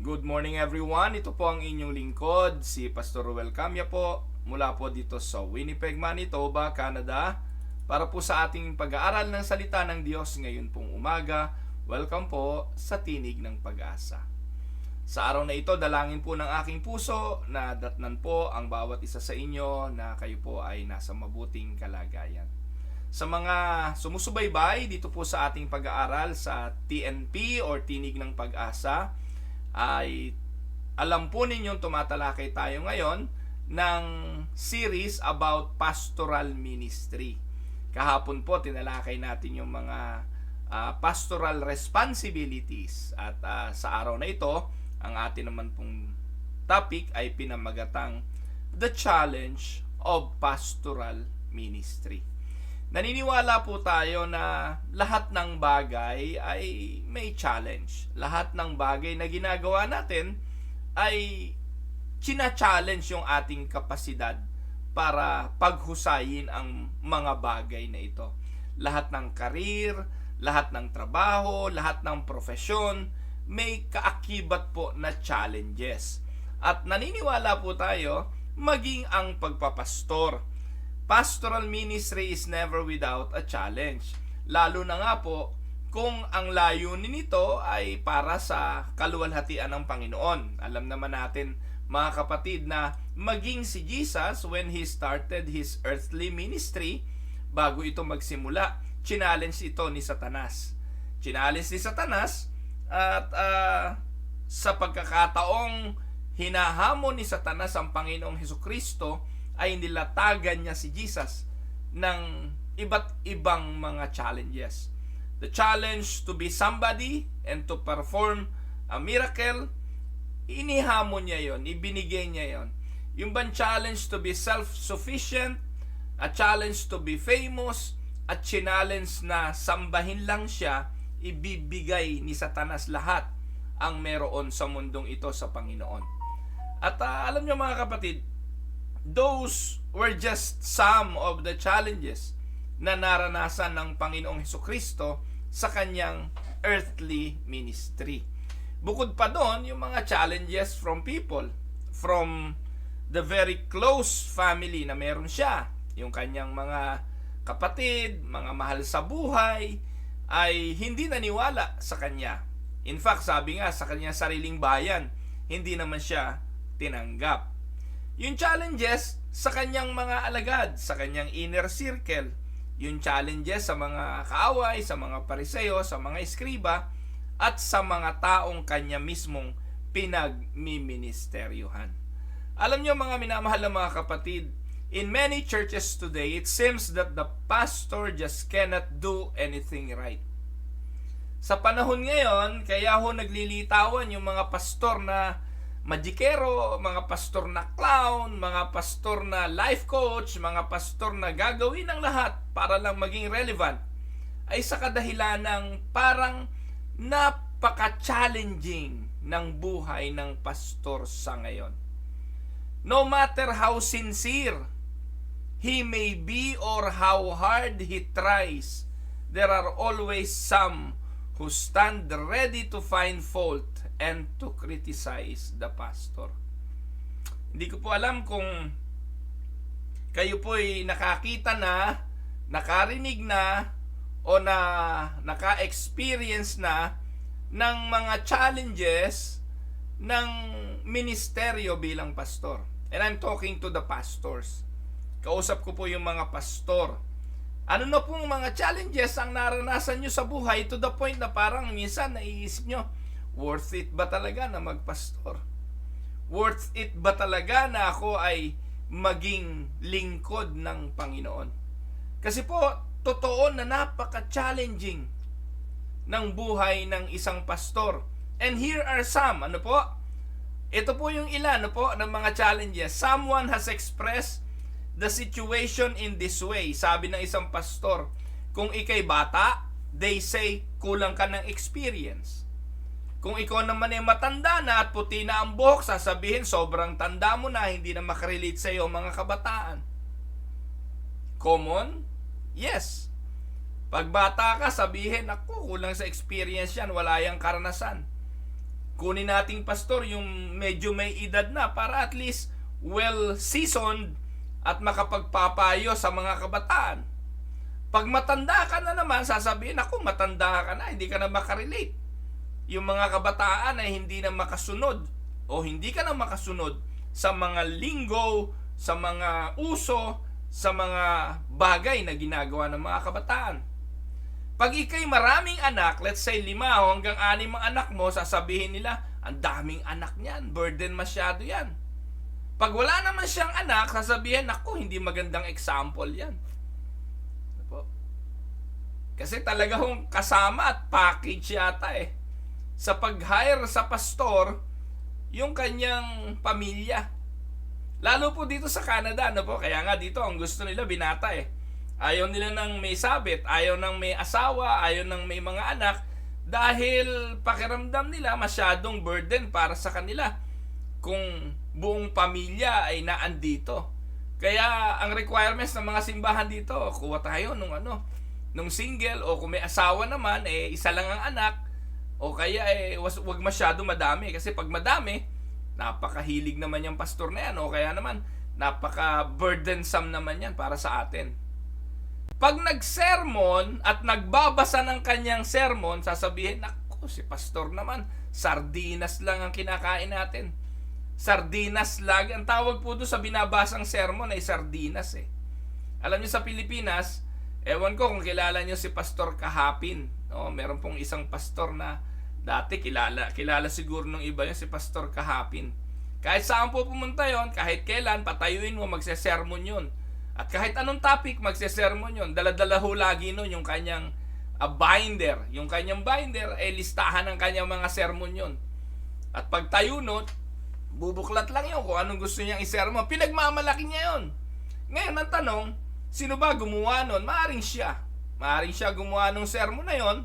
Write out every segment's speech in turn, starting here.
Good morning everyone. Ito po ang inyong lingkod, si Pastor Ruel Camya po, mula po dito sa Winnipeg, Manitoba, Canada, para po sa ating pag-aaral ng salita ng Diyos ngayon pong umaga. Welcome po sa Tinig ng Pag-asa. Sa araw na ito, dalangin po ng aking puso na datnan po ang bawat isa sa inyo na kayo po ay nasa mabuting kalagayan. Sa mga sumusubaybay dito po sa ating pag-aaral sa TNP or Tinig ng Pag-asa, ay alam po ninyong tumatalakay tayo ngayon ng series about pastoral ministry. Kahapon po tinalakay natin yung mga pastoral responsibilities at sa araw na ito, ang atin naman pong topic ay pinamagatang The Challenge of Pastoral Ministry. Naniniwala po tayo na lahat ng bagay ay may challenge. Lahat ng bagay na ginagawa natin ay china-challenge yung ating kapasidad para paghusayin ang mga bagay na ito. Lahat ng karir, lahat ng trabaho, lahat ng profesyon, may kaakibat po na challenges. At naniniwala po tayo, maging ang pagpapastor. Pastoral ministry is never without a challenge. Lalo na nga po kung ang layunin nito ay para sa kaluwalhatian ng Panginoon. Alam naman natin mga kapatid na maging si Jesus when He started His earthly ministry, bago ito magsimula, challenge ito ni Satanas. Challenge ni Satanas at sa pagkakataong hinahamon ni Satanas ang Panginoong Hesukristo, ay nilatagan niya si Jesus ng iba't ibang mga challenges. The challenge to be somebody and to perform a miracle, inihamon niya yon, ibinigay niya yon. Yung bang challenge to be self-sufficient, a challenge to be famous, at challenge na sambahin lang siya, ibibigay ni Satanas lahat ang meron sa mundong ito sa Panginoon. At alam niyo mga kapatid, those were just some of the challenges na naranasan ng Panginoong Hesukristo sa kanyang earthly ministry. Bukod pa doon, yung mga challenges from people, from the very close family na meron siya, yung kanyang mga kapatid, mga mahal sa buhay, ay hindi naniwala sa kanya. In fact, sabi nga sa kanyang sariling bayan, hindi naman siya tinanggap. Yung challenges sa kanyang mga alagad, sa kanyang inner circle, yung challenges sa mga kaaway, sa mga pariseo, sa mga eskriba, at sa mga taong kanya mismong pinagmiministeryuhan. Alam nyo mga minamahal na mga kapatid, in many churches today, it seems that the pastor just cannot do anything right. Sa panahon ngayon, kaya ho naglilitawan yung mga pastor na magikero, mga pastor na clown, mga pastor na life coach, mga pastor na gagawin ang lahat para lang maging relevant, ay sa kadahilan ng parang napaka-challenging ng buhay ng pastor sa ngayon. No matter how sincere he may be or how hard he tries, there are always some who stand ready to find fault and to criticize the pastor. Hindi ko po alam kung kayo po ay nakakita na, nakarinig na, o na naka-experience na ng mga challenges ng ministeryo bilang pastor. And I'm talking to the pastors. Kausap ko po yung mga pastor. Ano na pong mga challenges ang naranasan nyo sa buhay to the point na parang minsan naiisip nyo, worth it ba talaga na magpastor? Worth it ba talaga na ako ay maging lingkod ng Panginoon? Kasi po, totoo na napaka-challenging ng buhay ng isang pastor. And here are some, ano po? Ito po yung ilan, ano po, ng mga challenges. Someone has expressed the situation in this way. Sabi ng isang pastor, kung ikay bata, they say, kulang ka ng experience. Kung ikaw naman ay matanda na at puti na ang buhok, sasabihin sobrang tanda mo na, hindi na makarelate sa iyo mga kabataan. Common? Yes. Pag bata ka, sabihin, ako, kulang sa experience yan, wala yang karanasan. kunin nating pastor yung medyo may edad na para at least well-seasoned at makapagpapayo sa mga kabataan. Pag matanda ka na naman, sasabihin, ako, matanda ka na, hindi ka na makarelate. Yung mga kabataan ay hindi na makasunod o hindi ka na makasunod sa mga linggo, sa mga uso, sa mga bagay na ginagawa ng mga kabataan. Pag ikay maraming anak, let's say 5 hanggang 6 ang anak mo, sasabihin nila, ang daming anak niyan, burden masyado yan. Pag wala naman siyang anak, sasabihin, ako, hindi magandang example yan. Kasi talaga hong kasama at package yata sa pag-hire sa pastor, yung kanyang pamilya. Lalo po dito sa Canada, kaya nga dito ang gusto nila binata Ayaw nila ng may sabit, ayaw ng may asawa, ayaw ng may mga anak, dahil pakiramdam nila masyadong burden para sa kanila kung buong pamilya ay naandito. Kaya ang requirements ng mga simbahan dito, kuha tayo nung single, o kung may asawa naman, isa lang ang anak, o kaya wag masyado madami. Kasi pag madami, napakahilig naman yung pastor na yan, o kaya naman, napaka-burdensome naman yan para sa atin. Pag nag-sermon at nagbabasa ng kanyang sermon, sasabihin, naku, si pastor naman, sardinas lang ang kinakain natin. Sardinas lagi. Ang tawag po doon sa binabasang sermon ay sardinas Alam niyo sa Pilipinas, ewan ko kung kilala niyo si Pastor Kahapin. Meron pong isang pastor na dati kilala siguro nung iba yun, si Pastor Kahapin. Kahit saan po pumunta yon, kahit kailan, patayuin mo, magsesermon yun. At kahit anong topic, magsesermon yun. Dala-dala ho lagi nun yung kanyang binder. Yung kanyang binder, listahan ng kanyang mga sermon yun. At pag tayo nun, bubuklat lang yun kung anong gusto niyang isermon. Pinagmamalaki niya yun. Ngayon, ang tanong, sino ba gumawa nun? Maaring siya. Maaring siya gumawa ng sermon na yon.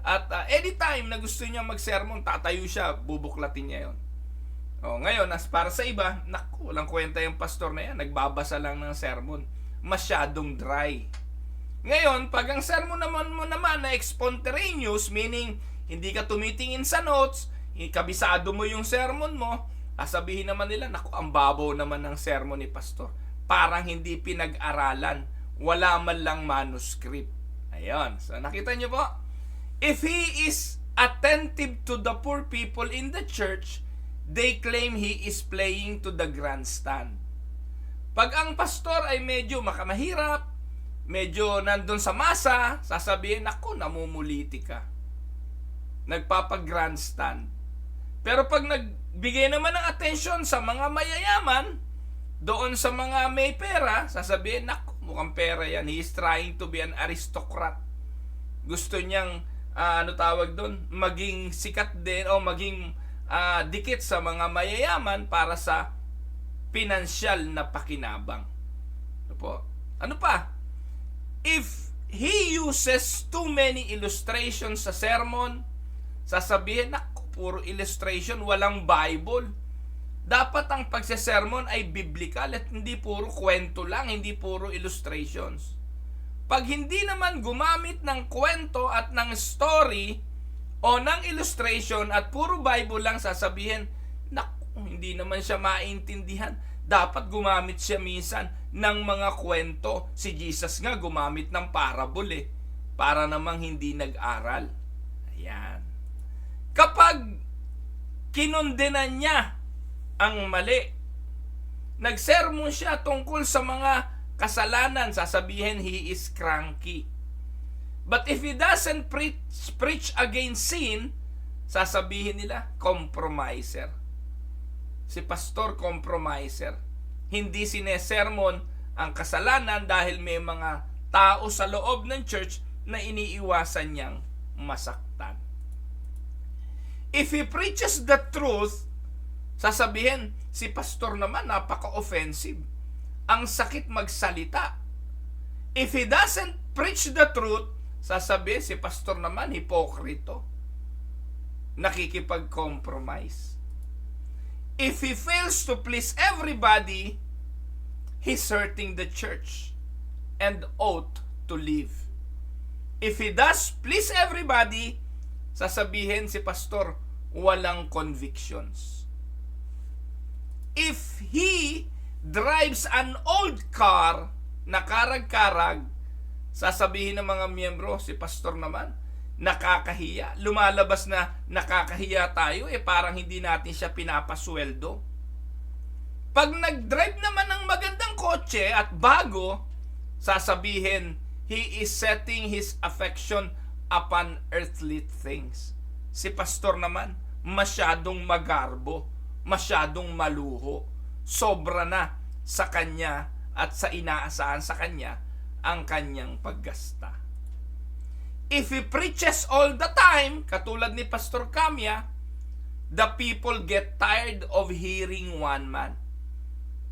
At anytime na gusto niya mag-sermon, tatayo siya, bubuklatin niya yon. Ngayon, as para sa iba, naku, walang kwenta yung pastor na yan. Nagbabasa lang ng sermon. Masyadong dry. Ngayon, pag ang sermon naman mo naman na spontaneous, meaning hindi ka tumitingin sa notes, kabisado mo yung sermon mo, sasabihin naman nila, naku, ang babaw naman ng sermon ni pastor. Parang hindi pinag-aralan. Wala man lang manuscript. Ayun. So, nakita niyo po? If he is attentive to the poor people in the church, they claim he is playing to the grandstand. Pag ang pastor ay medyo makamahirap, medyo nandun sa masa, sasabihin, ako, namumuliti ka. Nagpapag-grandstand. Pero pag nagbigay naman ng atensyon sa mga mayayaman, doon sa mga may pera, sasabihin, naku, mukhang pera yan. He is trying to be an aristocrat. Gusto niyang, tawag doon, maging sikat din o maging dikit sa mga mayayaman para sa pinansyal na pakinabang. Ano pa? If he uses too many illustrations sa sermon, sasabihin, naku, puro illustration, walang Bible. Dapat ang pagsesermon ay biblical at hindi puro kwento lang, hindi puro illustrations. Pag hindi naman gumamit ng kwento at ng story o ng illustration at puro Bible lang, sasabihin, naku, hindi naman siya maintindihan. Dapat gumamit siya minsan ng mga kwento. Si Jesus nga gumamit ng parable para namang hindi nag-aral. Ayan. Kapag kinondenan niya ang mali, nagsermon siya tungkol sa mga kasalanan, sasabihin he is cranky. But if he doesn't preach against sin, sasabihin nila compromiser. Si pastor compromiser. Hindi sinesermon ang kasalanan dahil may mga tao sa loob ng church na iniiwasan niyang masaktan. If he preaches the truth, sasabihin, si pastor naman napaka-offensive. Ang sakit magsalita. If he doesn't preach the truth, sasabihin, si pastor naman hipokrito. Nakikipag-compromise. If he fails to please everybody, he's hurting the church and ought to leave. If he does please everybody, sasabihin si pastor, walang convictions. If he drives an old car na karag-karag, sasabihin ng mga miyembro, si pastor naman, nakakahiya. Lumalabas na nakakahiya tayo, parang hindi natin siya pinapasweldo. Pag nag-drive naman ng magandang kotse at bago, sasabihin, he is setting his affection upon earthly things. Si pastor naman, masyadong magarbo, masyadong maluho. Sobra na sa kanya at sa inaasahan sa kanya ang kanyang paggasta. If he preaches all the time, katulad ni Pastor Camya, the people get tired of hearing one man.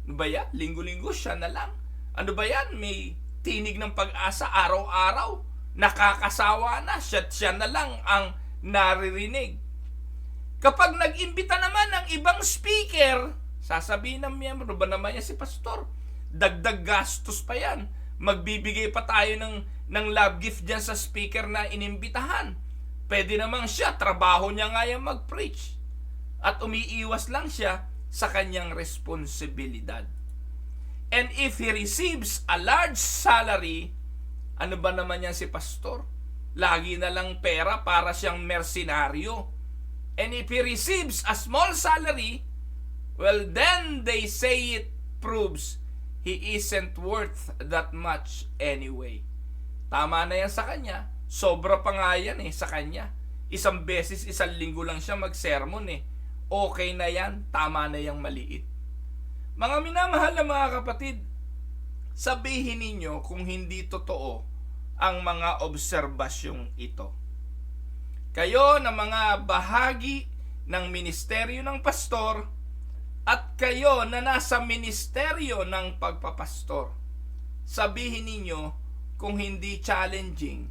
Ano ba yan? Linggo-linggo siya na lang. Ano ba yan? May tinig ng pag-asa araw-araw. Nakakasawa na. Siya na lang ang naririnig. Kapag nag-imbita naman ng ibang speaker, sasabihin ng miyembro, ba naman yan si pastor? Dagdag gastos pa yan. Magbibigay pa tayo ng love gift dyan sa speaker na inimbitahan. Pwede naman siya, trabaho niya nga yung mag-preach. At umiiwas lang siya sa kanyang responsibilidad. And if he receives a large salary, ano ba naman yan si pastor? Lagi na lang pera para siyang mercenaryo. And if he receives a small salary, well, then they say it proves he isn't worth that much anyway. Tama na yan sa kanya. Sobra pa nga yan sa kanya. Isang beses, isang linggo lang siya mag-sermon Okay na yan, tama na yang maliit. Mga minamahal na mga kapatid, sabihin ninyo kung hindi totoo ang mga obserbasyong ito. Kayo na mga bahagi ng ministeryo ng pastor at kayo na nasa ministeryo ng pagpapastor, sabihin ninyo kung hindi challenging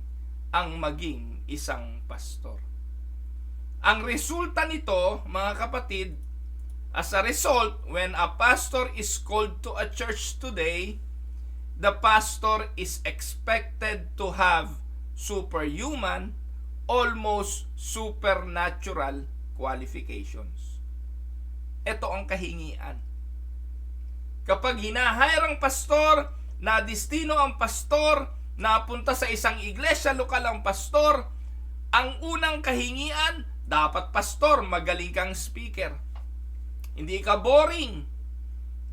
ang maging isang pastor. Ang resulta nito, mga kapatid, as a result, when a pastor is called to a church today, the pastor is expected to have superhuman, almost supernatural qualifications. Ito ang kahingian. Kapag hinahire ang pastor, na destino ang pastor, napunta sa isang iglesia, lokal ang pastor, ang unang kahingian, dapat pastor, magaling kang speaker. Hindi ka boring.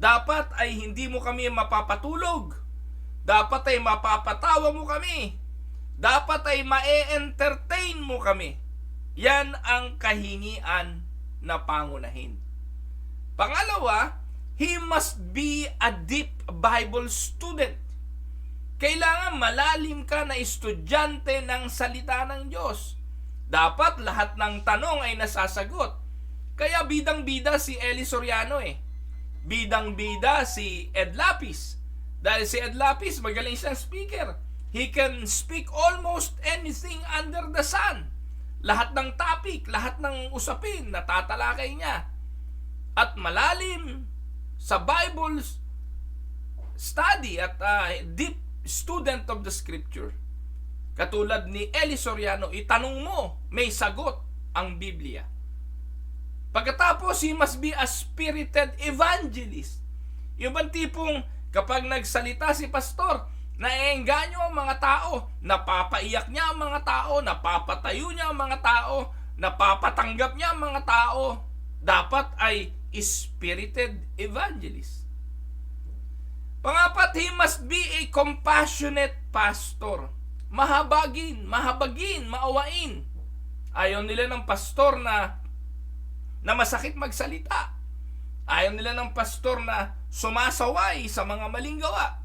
Dapat ay hindi mo kami mapapatulog. Dapat ay mapapatawa mo kami. Dapat ay ma-entertain mo kami. Yan ang kahingian na pangunahin. Pangalawa, he must be a deep Bible student. Kailangan malalim ka na estudyante ng salita ng Diyos. Dapat lahat ng tanong ay nasasagot. Kaya bidang-bida si Eli Soriano Bidang-bida si Ed Lapis. Dahil si Ed Lapis magaling siyang speaker. He can speak almost anything under the sun. Lahat ng topic, lahat ng usapin, natatalakay niya. At malalim sa Bible study at deep student of the scripture. Katulad ni Eli Soriano, itanong mo, may sagot ang Biblia. Pagkatapos, he must be a spirited evangelist. Yung bang tipong kapag nagsalita si pastor, naeengganyo ang mga tao, napapaiyak niya ang mga tao, napapatayo niya ang mga tao, napapatanggap niya ang mga tao, dapat ay spirited evangelist. Pangapat, he must be a compassionate pastor. Mahabagin, maawain. Ayaw nila ng pastor na masakit magsalita. Ayaw nila ng pastor na sumasaway sa mga maling gawa.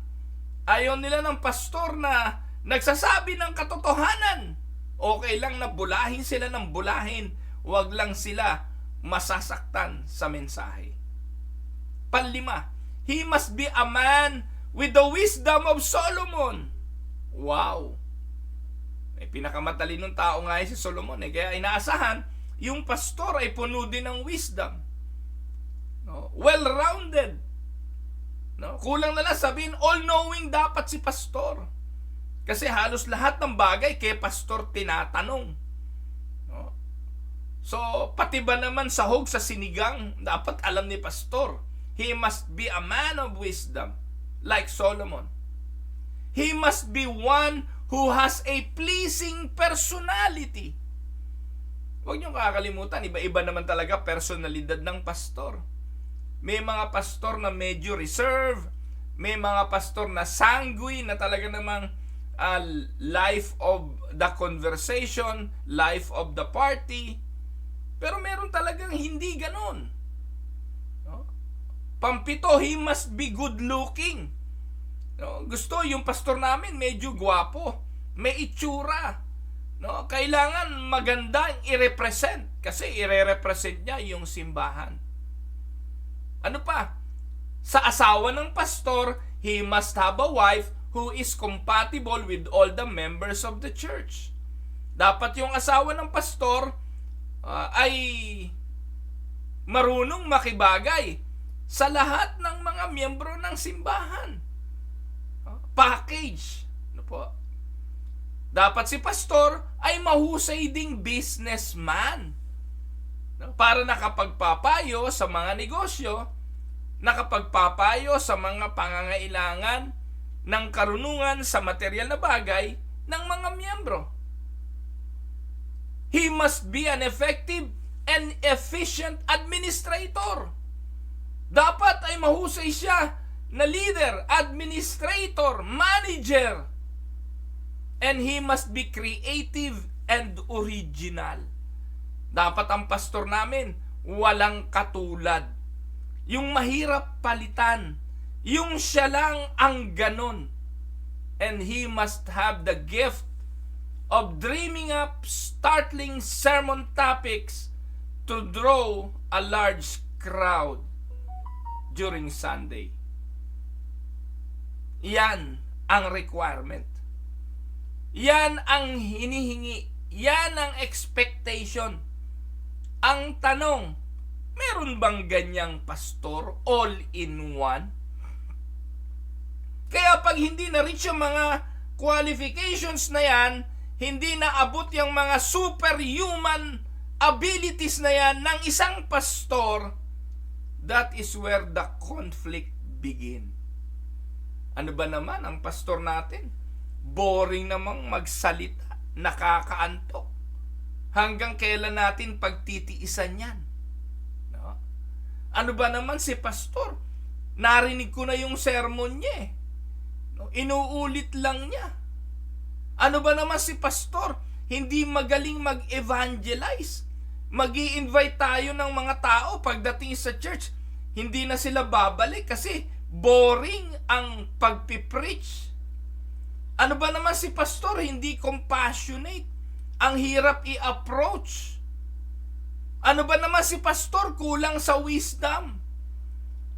Ayaw nila ng pastor na nagsasabi ng katotohanan. Okay lang na bulahin sila ng bulahin. Huwag lang sila masasaktan sa mensahe. Panlima, he must be a man with the wisdom of Solomon. Wow! May pinakamatalinong tao nga si Solomon. Kaya inaasahan, yung pastor ay puno din ng wisdom. No? Well-rounded. No? Kulang na lang sabihin, all-knowing dapat si pastor. Kasi halos lahat ng bagay kay pastor tinatanong. No? So, pati ba naman sahog sa sinigang, dapat alam ni pastor. He must be a man of wisdom, like Solomon. He must be one who has a pleasing personality. Huwag niyong kakalimutan, iba-iba naman talaga personalidad ng pastor. May mga pastor na medyo reserve, may mga pastor na sanguine, na talaga namang life of the conversation, life of the party. Pero meron talagang hindi ganon. No? Pampito, he must be good looking. No? Gusto yung pastor namin medyo gwapo, may itsura. No, kailangan magandang i-represent kasi ire-represent niya yung simbahan. Ano pa? Sa asawa ng pastor, he must have a wife who is compatible with all the members of the church. Dapat yung asawa ng pastor ay marunong makibagay sa lahat ng mga miyembro ng simbahan. Package. Ano po? Dapat si pastor ay mahusay ding businessman. Para nakapagpapayo sa mga negosyo, nakapagpapayo sa mga pangangailangan ng karunungan sa material na bagay ng mga miyembro. He must be an effective and efficient administrator. Dapat ay mahusay siya na leader, administrator, manager. And he must be creative and original. Dapat ang pastor namin walang katulad. Yung mahirap palitan. Yung siya lang ang ganon. And he must have the gift of dreaming up startling sermon topics to draw a large crowd during Sunday. Yan ang requirement. Yan ang hinihingi. Yan ang expectation. Ang tanong, meron bang ganyang pastor all-in-one? Kaya pag hindi na-reach yung mga qualifications na yan, hindi naabot yung mga superhuman abilities na yan ng isang pastor, that is where the conflict begin. Ano ba naman ang pastor natin? Boring namang magsalita, nakakaantok. Hanggang kailan natin pagtitiisan yan? No? Ano ba naman si pastor? Narinig ko na yung sermon niya eh. No? Inuulit lang niya. Ano ba naman si pastor? Hindi magaling mag-evangelize. Mag-i-invite tayo ng mga tao pagdating sa church. Hindi na sila babalik kasi boring ang pagpipreach. Ano ba naman si pastor? Hindi compassionate. Ang hirap i-approach. Ano ba naman si pastor? Kulang sa wisdom.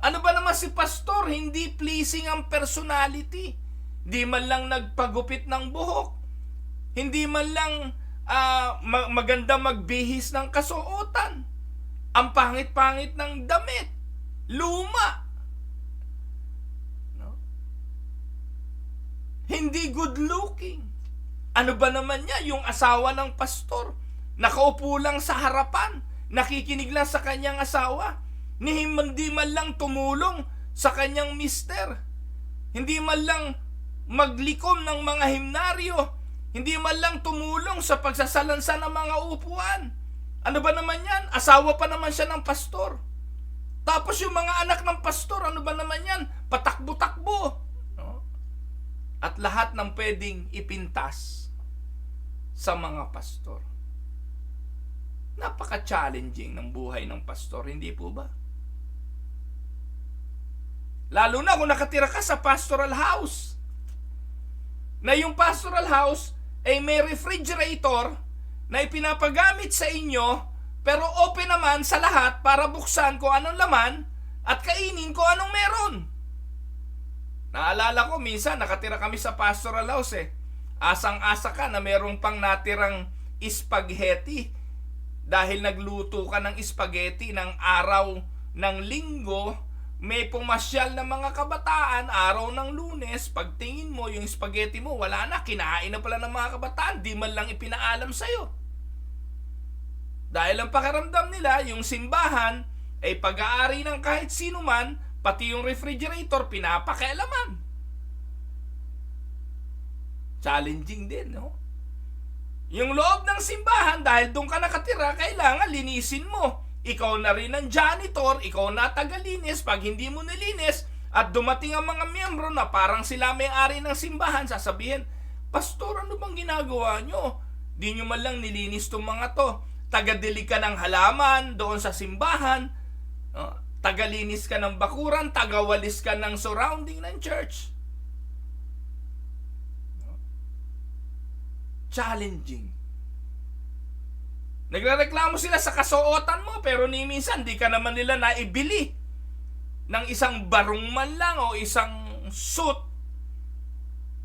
Ano ba naman si pastor? Hindi pleasing ang personality. Di man lang nagpagupit ng buhok. Hindi man lang maganda magbihis ng kasuotan. Ang pangit-pangit ng damit. Luma. No? Hindi good looking. Ano ba naman niya? Yung asawa ng pastor. Nakaupo lang sa harapan. Nakikinig lang sa kanyang asawa. Hindi man lang tumulong sa kanyang mister. Hindi man lang maglikom ng mga himnaryo. Hindi man lang tumulong sa pagsasalansan ng mga upuan. Ano ba naman yan? Asawa pa naman siya ng pastor. Tapos yung mga anak ng pastor, ano ba naman yan? Patakbo-takbo. No? At lahat ng pwedeng ipintas sa mga pastor. Napaka-challenging ng buhay ng pastor, hindi po ba? Lalo na kung nakatira ka sa pastoral house. Na yung pastoral house ay may refrigerator na ipinapagamit sa inyo, pero open naman sa lahat para buksan kung anong laman at kainin kung anong meron. Naalala ko, minsan nakatira kami sa pastoral house eh. Asang-asa ka na merong pang natirang spaghetti dahil nagluto ka ng spaghetti ng araw ng linggo. May pumasyal na mga kabataan araw ng Lunes, pagtingin mo yung spaghetti mo, wala na, kinain na pala ng mga kabataan, di man lang ipinaalam sa'yo. Dahil ang pakiramdam nila, yung simbahan ay pag-aari ng kahit sino man, pati yung refrigerator pinapakialaman. Challenging din, no? Yung loob ng simbahan, dahil doon ka nakatira, kailangan linisin mo. Ikaw na rin ang janitor, ikaw na tagalinis. Pag hindi mo nilinis at dumating ang mga miyembro na parang sila may-ari ng simbahan, sasabihin, Pastor, ano bang ginagawa nyo? Di nyo man lang nilinis tong mga to. Tagadili ka ng halaman doon sa simbahan. Tagalinis ka ng bakuran, tagawalis ka ng surrounding ng church. Challenging. Nagrereklamo sila sa kasuotan mo, pero ni minsan di ka naman nila naibili ng isang barong man lang o isang suit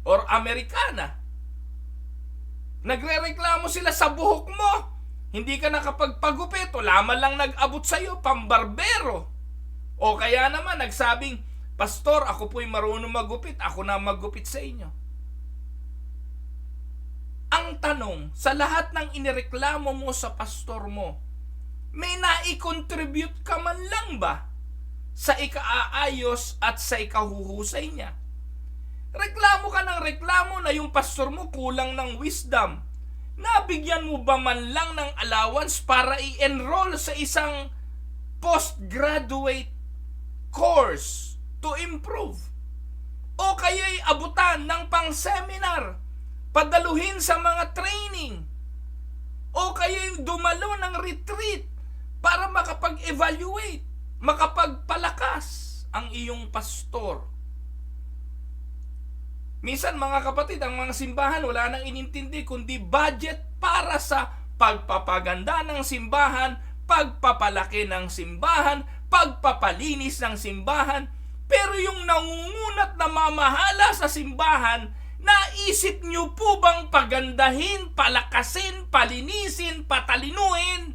or Amerikana. Nagrereklamo sila sa buhok mo. Hindi ka nakapagpagupit, wala man lang nag-abot sa'yo, pambarbero. O kaya naman nagsabing, Pastor, ako po'y marunong magupit, ako na maggupit sa inyo. Ang tanong, sa lahat ng inireklamo mo sa pastor mo, may nai-contribute ka man lang ba sa ikaaayos at sa ikahuhusay niya? Reklamo ka ng reklamo na yung pastor mo kulang ng wisdom. Nabigyan mo ba man lang ng allowance para i-enroll sa isang postgraduate course to improve? O kaya'y abutan ng pang-seminar, padaluhin sa mga training, o kaya'y dumalo ng retreat para makapag-evaluate, makapagpalakas ang iyong pastor? Minsan mga kapatid, ang mga simbahan wala nang inintindi kundi budget para sa pagpapaganda ng simbahan, pagpapalaki ng simbahan, pagpapalinis ng simbahan. Pero yung nangungunat na mamahala sa simbahan, naisip nyo po bang pagandahin, palakasin, palinisin, patalinuhin?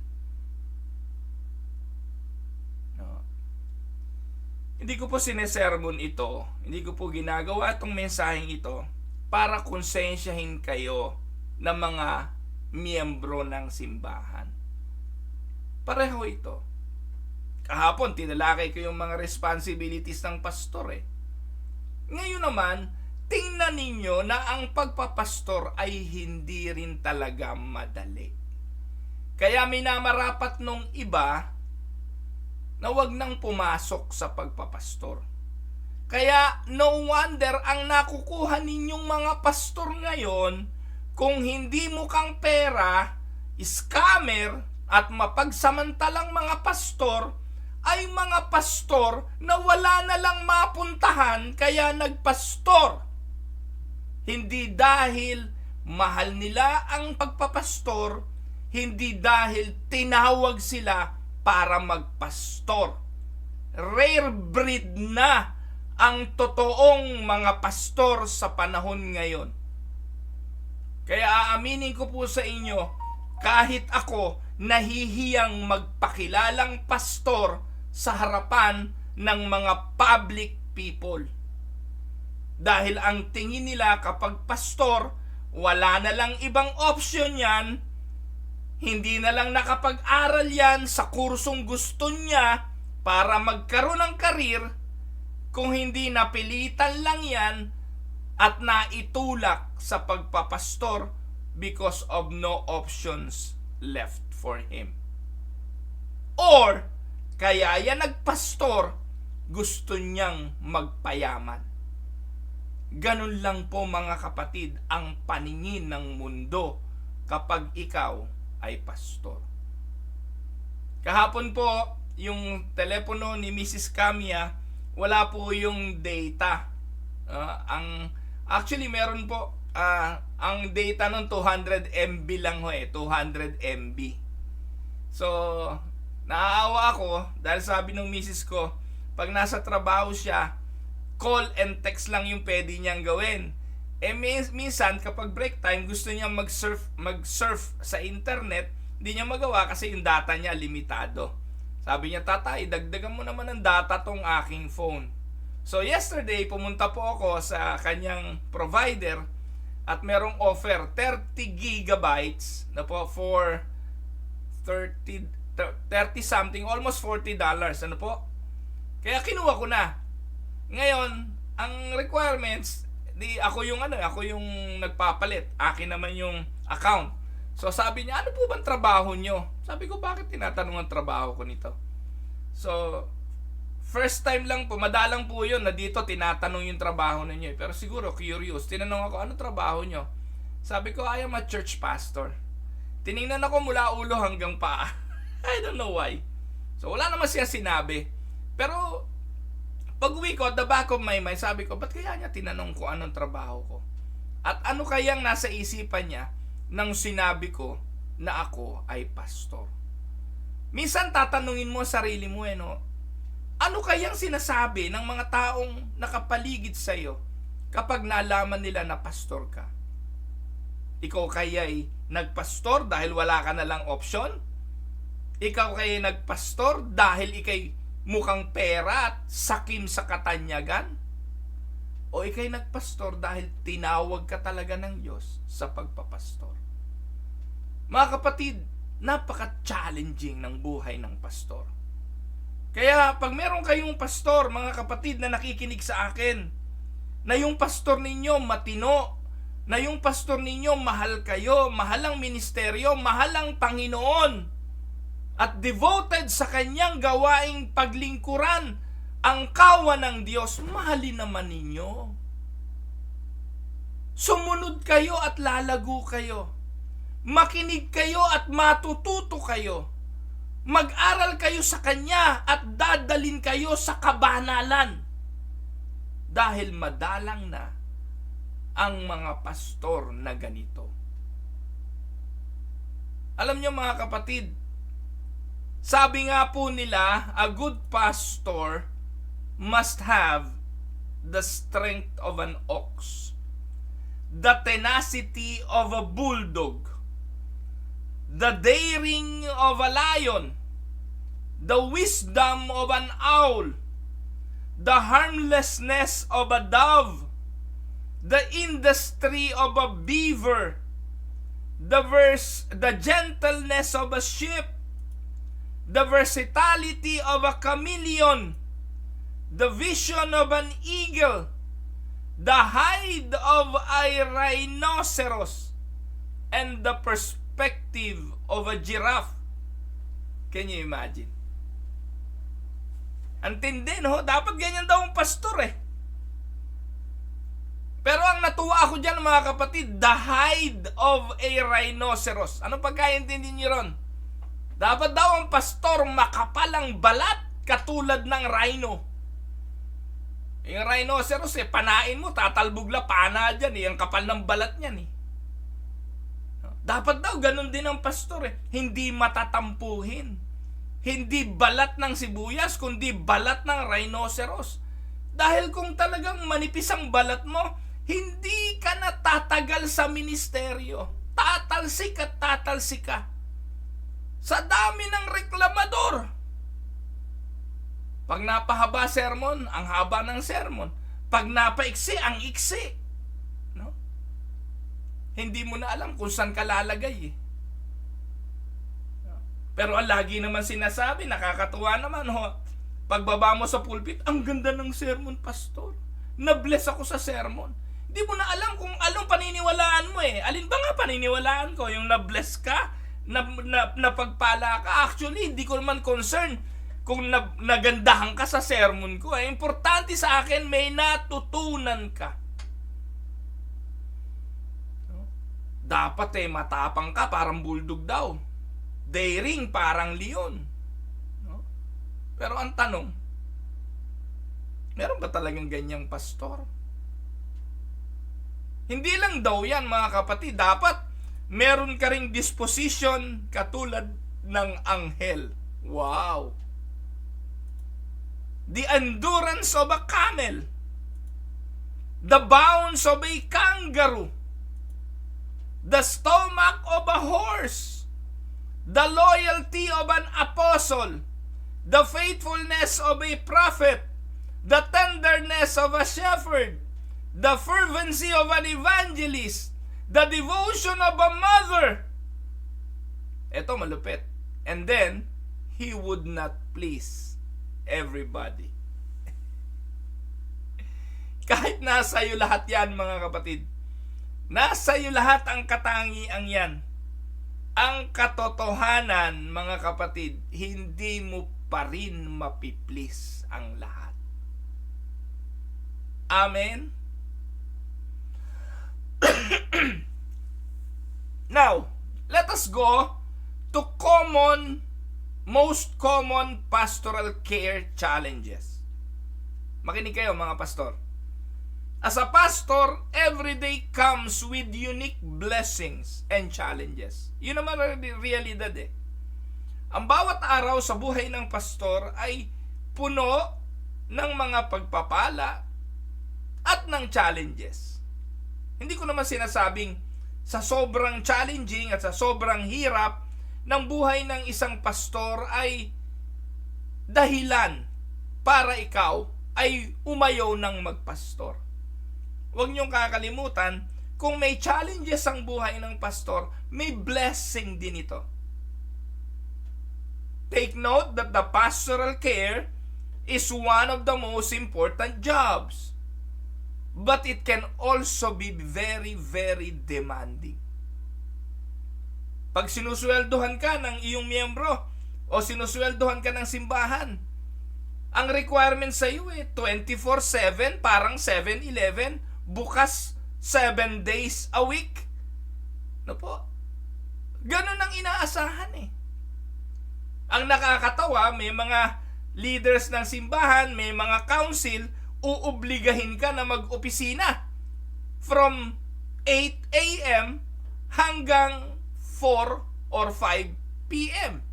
Hindi ko po sinesermon ito, hindi ko po ginagawa itong mensaheng ito para konsensyahin kayo ng mga miyembro ng simbahan. Pareho ito. Kahapon, tinalakay ko yung mga responsibilities ng pastor eh. Ngayon naman, tingnan ninyo na ang pagpapastor ay hindi rin talaga madali. Kaya minamarapat nung iba na wag nang pumasok sa pagpapastor. Kaya no wonder ang nakukuha ninyong mga pastor ngayon, kung hindi mukhang pera, scammer at mapagsamantalang mga pastor, ay mga pastor na wala na lang mapuntahan kaya nagpastor. Hindi dahil mahal nila ang pagpapastor, hindi dahil tinawag sila para magpastor. Rare breed na ang totoong mga pastor sa panahon ngayon. Kaya aaminin ko po sa inyo, kahit ako nahihiyang magpakilalang pastor sa harapan ng mga public people. Dahil ang tingin nila kapag pastor, wala na lang ibang option yan, hindi na lang nakapag-aral yan sa kursong gusto niya para magkaroon ng karir, kung hindi napilitan lang yan at naitulak sa pagpapastor because of no options left for him. Or, kaya yan nagpastor, gusto niyang magpayaman. Ganun lang po mga kapatid ang paningin ng mundo kapag ikaw ay pastor. Kahapon po, yung telepono ni Mrs. Camia, wala po yung data. Actually meron po, ang data nun 200 MB lang ho 200 MB. So, naaawa ako dahil sabi ng Mrs. ko, pag nasa trabaho siya, call and text lang yung pwede niyang gawin. Minsan kapag break time gusto niya mag-surf sa internet, hindi niya magawa kasi yung data niya limitado. Sabi niya, tatay, dagdagan mo naman ng data tong aking phone. So yesterday pumunta po ako sa kanyang provider at merong offer 30 gigabytes na po for 30 something, almost $40. Ano po? Kaya kinuha ko na. Ngayon, ang requirements, ako yung nagpapalit. Akin naman yung account. So sabi niya, ano po bang trabaho nyo? Sabi ko, bakit tinatanong ang trabaho ko nito? So, first time lang po, madalang po yun na dito tinatanong yung trabaho ninyo. Pero siguro, curious. Tinanong ako, ano trabaho nyo? Sabi ko, I am a church pastor. Tiningnan ako mula ulo hanggang paa. I don't know why. So, wala naman siya sinabi. Pero, pag uwi ko, at the back of my mind, sabi ko, ba't kaya niya tinanong ko anong trabaho ko? At ano kayang nasa isipan niya nang sinabi ko na ako ay pastor? Minsan tatanungin mo sarili mo, no? Ano kayang sinasabi ng mga taong nakapaligid sa iyo kapag nalaman nila na pastor ka? Ikaw kaya'y nagpastor dahil wala ka na lang option? Ikaw kaya'y nagpastor dahil ikay mukhang pera at sakim sa katanyagan? O ikay nagpastor dahil tinawag ka talaga ng Diyos sa pagpapastor? Mga kapatid, napaka-challenging ng buhay ng pastor. Kaya pag meron kayong pastor, mga kapatid na nakikinig sa akin, na yung pastor ninyo matino, na yung pastor ninyo mahal kayo, mahal ang ministeryo, mahal ang Panginoon, at devoted sa kanyang gawaing paglingkuran ang kawan ng Diyos, mahalin naman ninyo. Sumunod kayo at lalago kayo. Makinig kayo at matututo kayo. Mag-aral kayo sa Kanya at dadalin kayo sa kabanalan. Dahil madalang na ang mga pastor na ganito. Alam niyo mga kapatid, sabi nga po nila, a good pastor must have the strength of an ox, the tenacity of a bulldog, the daring of a lion, the wisdom of an owl, the harmlessness of a dove, the industry of a beaver, the gentleness of a sheep, the versatility of a chameleon, the vision of an eagle, the hide of a rhinoceros, and the perspective of a giraffe. Can you imagine? Ang tindi, no? Dapat ganyan daw ang pastor eh. Pero ang natuwa ako dyan, mga kapatid, the hide of a rhinoceros. Ano pagkaintindi niyo ron? Dapat daw ang pastor makapal ang balat katulad ng rhino. Yung rhinoceros panain mo, tatalbog la pana dyan ang kapal ng balat niyan Dapat daw ganun din ang pastor Hindi matatampuhin. Hindi balat ng sibuyas, kundi balat ng rhinoceros. Dahil kung talagang manipis ang balat mo, hindi ka na tatagal sa ministeryo. Tatalsik at tatalsik ka. Sa dami ng reklamador. Pag napahaba sermon, ang haba ng sermon. Pag napaiksi, ang iksi. No? Hindi mo na alam kung saan ka lalagay Pero ang lagi naman sinasabi, nakakatuwa naman pagbaba mo sa pulpit, ang ganda ng sermon, pastor. Na-bless ako sa sermon. Hindi mo na alam kung anong paniniwalaan mo Alin ba nga paniniwalaan ko? Yung na-bless ka? Na pagpala ka? Actually, hindi ko naman concern kung nagandahan ka sa sermon ko. Importante sa akin, may natutunan ka. Dapat matapang ka, parang bulldog daw. Daring, parang leon. Pero ang tanong, meron ba talagang ganyang pastor? Hindi lang daw yan, mga kapatid. Dapat meron ka ring disposition katulad ng anghel. Wow! The endurance of a camel. The bounds of a kangaroo. The stomach of a horse. The loyalty of an apostle. The faithfulness of a prophet. The tenderness of a shepherd. The fervency of an evangelist. The devotion of a mother. Ito malupit. And then, He would not please everybody. Kahit nasa iyo lahat yan, mga kapatid. Nasa iyo lahat ang katangiang yan. Ang katotohanan, mga kapatid, hindi mo pa rin mapiplease ang lahat. Amen? Now, let us go to most common pastoral care challenges. Makinig kayo, mga pastor. As a pastor, every day comes with unique blessings and challenges. Yun naman ang realidad eh. Ang bawat araw sa buhay ng pastor ay puno ng mga pagpapala at ng challenges. Hindi ko naman sinasabing sa sobrang challenging at sa sobrang hirap ng buhay ng isang pastor ay dahilan para ikaw ay umayaw ng magpastor. Huwag niyong kakalimutan, kung may challenges ang buhay ng pastor, may blessing din ito. Take note that the pastoral care is one of the most important jobs. But it can also be very, very demanding. Pag sinusweldohan ka ng iyong miyembro o sinusweldohan ka ng simbahan, ang requirement sa iyo 24/7, parang 7-Eleven, bukas 7 days a week. No po? Ganun ang inaasahan eh. Ang nakakatawa, may mga leaders ng simbahan, may mga council, uubligahin ka na mag-opisina from 8 a.m. hanggang 4 or 5 p.m.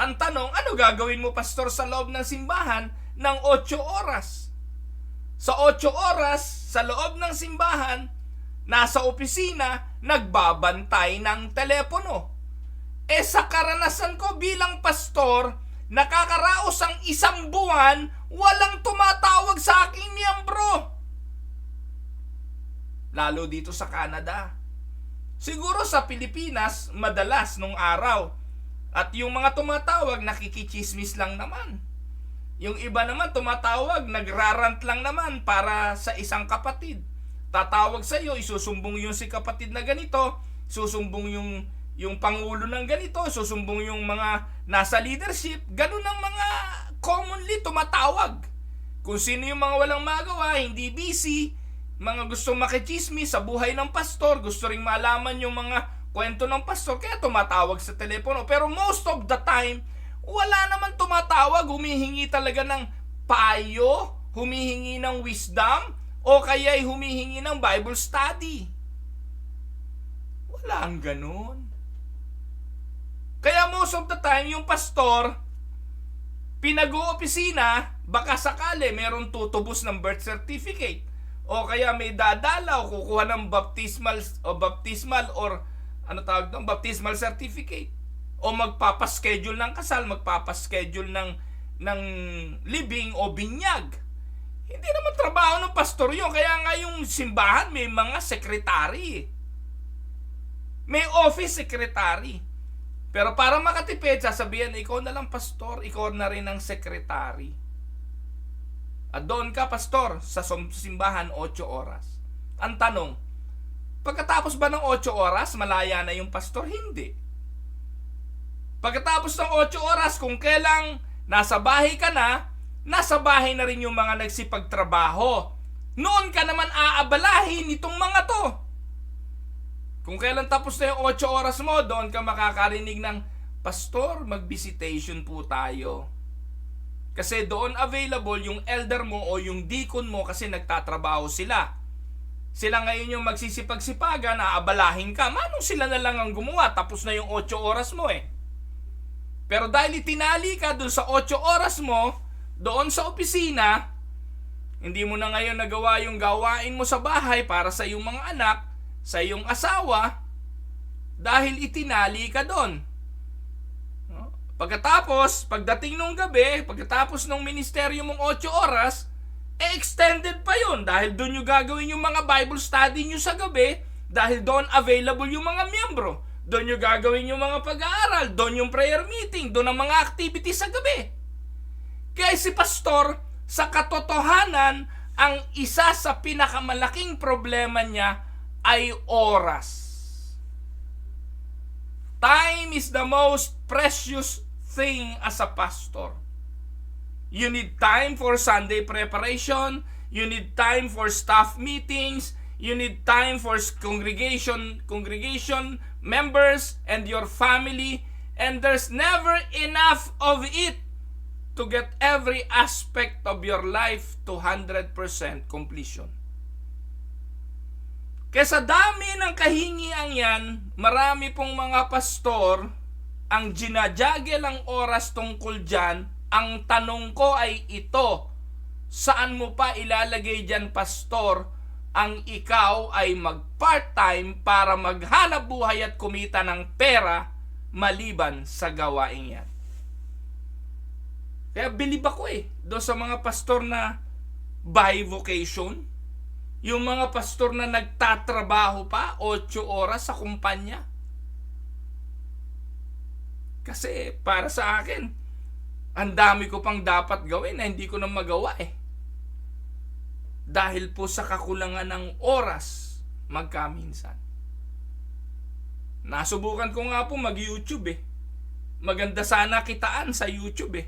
Ang tanong, ano gagawin mo, pastor, sa loob ng simbahan ng 8 oras? Sa 8 oras, sa loob ng simbahan, nasa opisina, nagbabantay ng telepono. Sa karanasan ko bilang pastor, nakakaraos ang 1 buwan, walang tumatawag sa aking miyembro. Lalo dito sa Canada. Siguro sa Pilipinas, madalas nung araw. At yung mga tumatawag, nakikichismis lang naman. Yung iba naman tumatawag, nagrarant lang naman para sa isang kapatid. Tatawag sa iyo, isusumbong yung si kapatid na ganito, susumbong yung pangulo ng ganito, susumbong yung mga nasa leadership. Ganun ang mga commonly tumatawag. Kung sino yung mga walang magawa, hindi busy, mga gustong makichismis sa buhay ng pastor, gusto ring malaman yung mga kwento ng pastor, kaya tumatawag sa telepono. Pero most of the time, wala naman tumatawag, humihingi talaga ng payo, humihingi ng wisdom, o kaya'y humihingi ng Bible study. Wala ang ganun. Kaya most of the time, yung pastor, pinag-oopisina, baka sakali meron tutubos ng birth certificate, o kaya may dadala o kukuha ng baptismal or ano tawag doon, baptismal certificate, o magpapaschedule ng kasal, magpapaschedule ng libing o binyag. Hindi naman trabaho ng pastor yun. Kaya nga yung simbahan may mga sekretary, may office secretary. Pero para makatipid, sasabihan, ikaw na lang pastor, ikaw na rin ang sekretary. At doon ka, pastor, sa simbahan 8 oras. Ang tanong, pagkatapos ba ng 8 oras, malaya na yung pastor? Hindi. Pagkatapos ng 8 oras, kung kailang nasa bahay ka na, nasa bahay na rin yung mga nagsipagtrabaho. Noon ka naman aabalahin itong mga to. Kung kailan tapos na yung 8 oras mo, doon ka makakarinig ng, pastor, mag-visitation po tayo. Kasi doon available yung elder mo o yung deacon mo kasi nagtatrabaho sila. Sila ngayon yung magsisipag-sipagan, aabalahin ka. Manong sila na lang ang gumawa, tapos na yung 8 oras mo eh. Pero dahil itinali ka doon sa 8 oras mo, doon sa opisina, hindi mo na ngayon nagawa yung gawain mo sa bahay para sa iyong mga anak, sa iyong asawa, dahil itinali ka doon. Pagkatapos, pagdating nung gabi, pagkatapos ng ministeryo mong 8 oras, extended pa yun dahil doon nyo gagawin yung mga Bible study nyo sa gabi, dahil doon available yung mga miyembro. Doon nyo gagawin yung mga pag-aaral. Doon yung prayer meeting. Doon ang mga activities sa gabi. Kaya si pastor, sa katotohanan, ang isa sa pinakamalaking problema niya ay oras. Time is the most precious thing as a pastor. You need time for Sunday preparation. You need time for staff meetings. You need time for congregation members and your family. And there's never enough of it to get every aspect of your life to 100% completion. Kaya sa dami ng kahingian yan, marami pong mga pastor ang ginajagel ang oras tungkol dyan. Ang tanong ko ay ito, saan mo pa ilalagay dyan, pastor, ang ikaw ay mag-part-time para maghanap buhay at kumita ng pera maliban sa gawain yan? Kaya bilib ako doon sa mga pastor na bivocation, yung mga pastor na nagtatrabaho pa 8 oras sa kumpanya. Kasi para sa akin, ang dami ko pang dapat gawin na hindi ko na magawa dahil po sa kakulangan ng oras magkaminsan. Nasubukan ko nga po mag-YouTube Maganda sana kitaan sa YouTube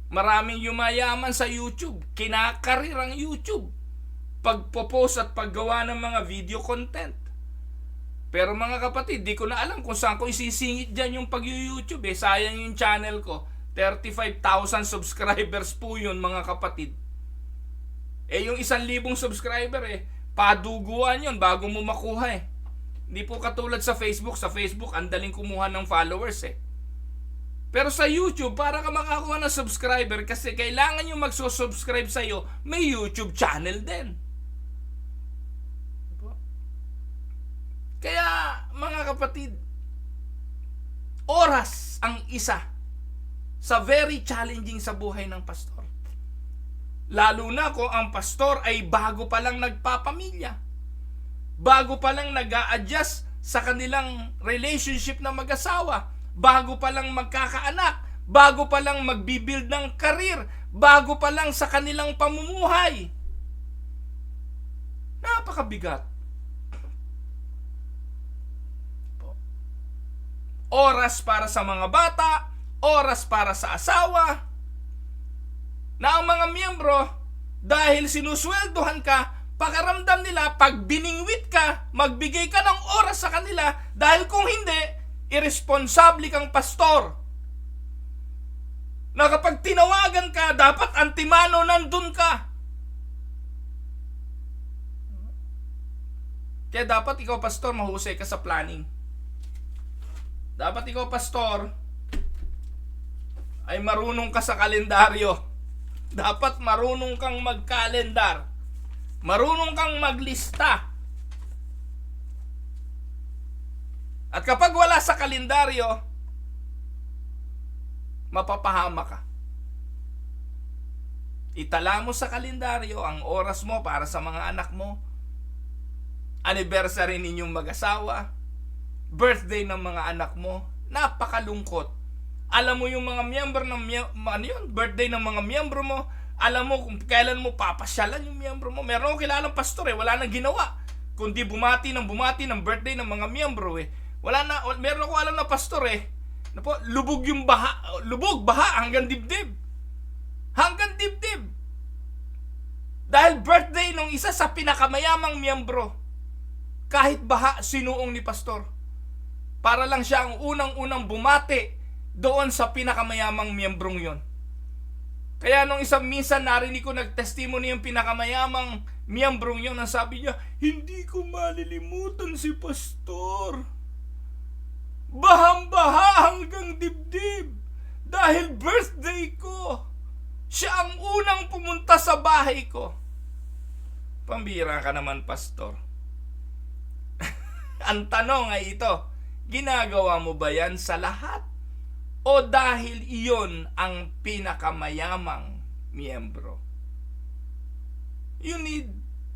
Maraming yumayaman sa YouTube. Kinakarir ang YouTube. Pagpo-post at paggawa ng mga video content. Pero mga kapatid, di ko na alam kung saan ko isisingit dyan yung pag-YouTube Sayang yung channel ko. 35,000 subscribers po yun, mga kapatid. Yung 1,000 subscriber paduguan yun bago mo makuha Hindi po katulad sa Facebook. Sa Facebook, ang daling kumuha ng followers Pero sa YouTube, para ka makakuha ng subscriber, kasi kailangan yung magsusubscribe sa'yo, may YouTube channel din. Kaya, mga kapatid, oras ang isa sa very challenging sa buhay ng pastor. Lalo na kung ang pastor ay bago pa lang nagpapamilya. Bago pa lang nag-a-adjust sa kanilang relationship na mag-asawa. Bago pa lang magkakaanak. Bago pa lang magbibuild ng karir. Bago pa lang sa kanilang pamumuhay. Napakabigat. Oras para sa mga bata. Oras para sa asawa. Na ang mga miyembro, dahil sinusweldohan ka, pakaramdam nila, pag biningwit ka, magbigay ka ng oras sa kanila, dahil kung hindi, irresponsable kang pastor. Na kapag tinawagan ka, dapat antimano nandun ka. Kaya dapat ikaw, pastor, mahusay ka sa planning. Dapat ikaw, pastor, ay marunong ka sa kalendaryo. Dapat marunong kang mag-kalendar. Marunong kang maglista. At kapag wala sa kalendaryo, mapapahama ka. Itala mo sa kalendaryo ang oras mo para sa mga anak mo, anniversary ninyong mag-asawa, birthday ng mga anak mo. Napakalungkot. Alam mo yung mga miyembro ng birthday ng mga miyembro mo, alam mo kung kailan mo papasyalan yung miyembro mo. Meron akong kilalang pastor wala nang ginawa kundi bumati ng birthday ng mga miyembro meron ako alam na pastor lubog baha hanggang dibdib. Hanggang dibdib. Dahil birthday nung isa sa pinakamayamang miyembro. Kahit baha sinuong ni pastor. Para lang siya ang unang-unang bumati doon sa pinakamayamang miyembrong yon. Kaya nung isang minsan narinig ko nag-testimony yung pinakamayamang miyembrong yon, ang sabi niya, hindi ko malilimutan si pastor. Bahang-baha hanggang dibdib. Dahil birthday ko. Siya ang unang pumunta sa bahay ko. Pambira ka naman, pastor. Ang tanong ay ito, ginagawa mo ba yan sa lahat? O dahil iyon ang pinakamayamang miyembro? You need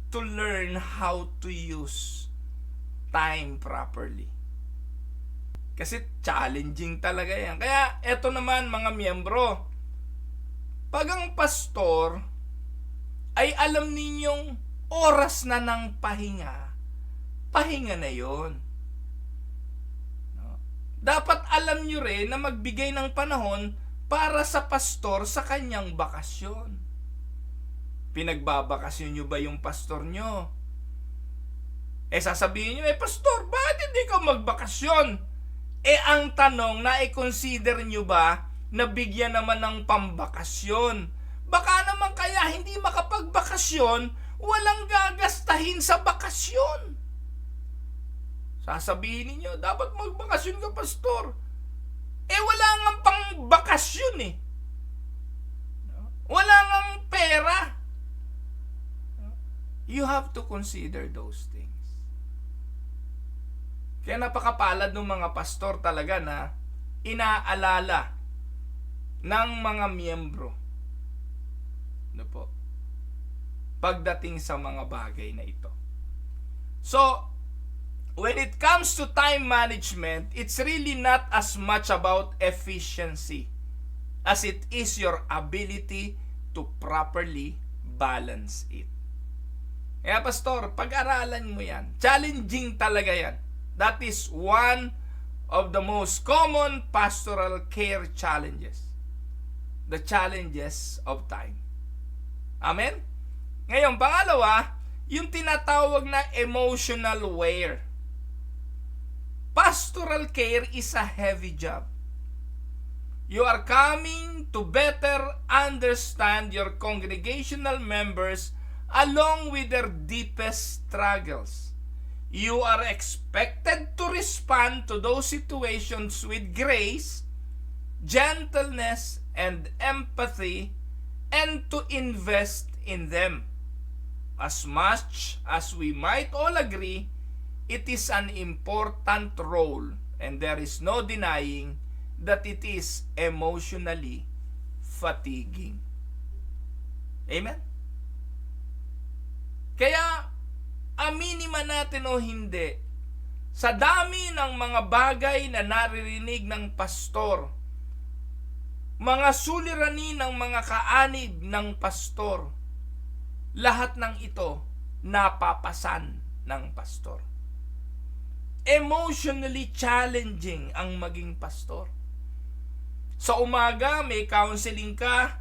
to learn how to use time properly. Kasi challenging talaga yan. Kaya eto naman mga miyembro, pag ang pastor ay alam ninyong oras na ng pahinga, pahinga na yon. No? Dapat alam nyo rin na magbigay ng panahon para sa pastor sa kanyang bakasyon. Pinagbabakasyon nyo ba yung pastor nyo? Sasabihin nyo, pastor, bakit hindi ka magbakasyon? Ang tanong, na-consider nyo ba na bigyan naman ng pambakasyon? Baka naman kaya hindi makapagbakasyon, walang gagastahin sa bakasyon. Sasabihin niyo, dapat magbakasyon ka, pastor. Wala ngang pangbakasyon eh. Wala ngang pera. You have to consider those things. Kaya napakapalad ng mga pastor talaga na inaalala ng mga miyembro po pagdating sa mga bagay na ito. So, when it comes to time management, it's really not as much about efficiency as it is your ability to properly balance it. Kaya pastor, pag-aralan mo yan. Challenging talaga yan. That is one of the most common pastoral care challenges. The challenges of time. Amen? Ngayon, pangalawa, yung tinatawag na emotional wear. Pastoral care is a heavy job. You are coming to better understand your congregational members along with their deepest struggles. You are expected to respond to those situations with grace, gentleness, and empathy, and to invest in them. As much as we might all agree, it is an important role, and there is no denying that it is emotionally fatiguing. Amen? Kaya, aminin man natin o hindi, sa dami ng mga bagay na naririnig ng pastor, mga suliranin ng mga kaanib ng pastor, lahat ng ito napapasan ng pastor. Emotionally challenging ang maging pastor. Sa umaga, may counseling ka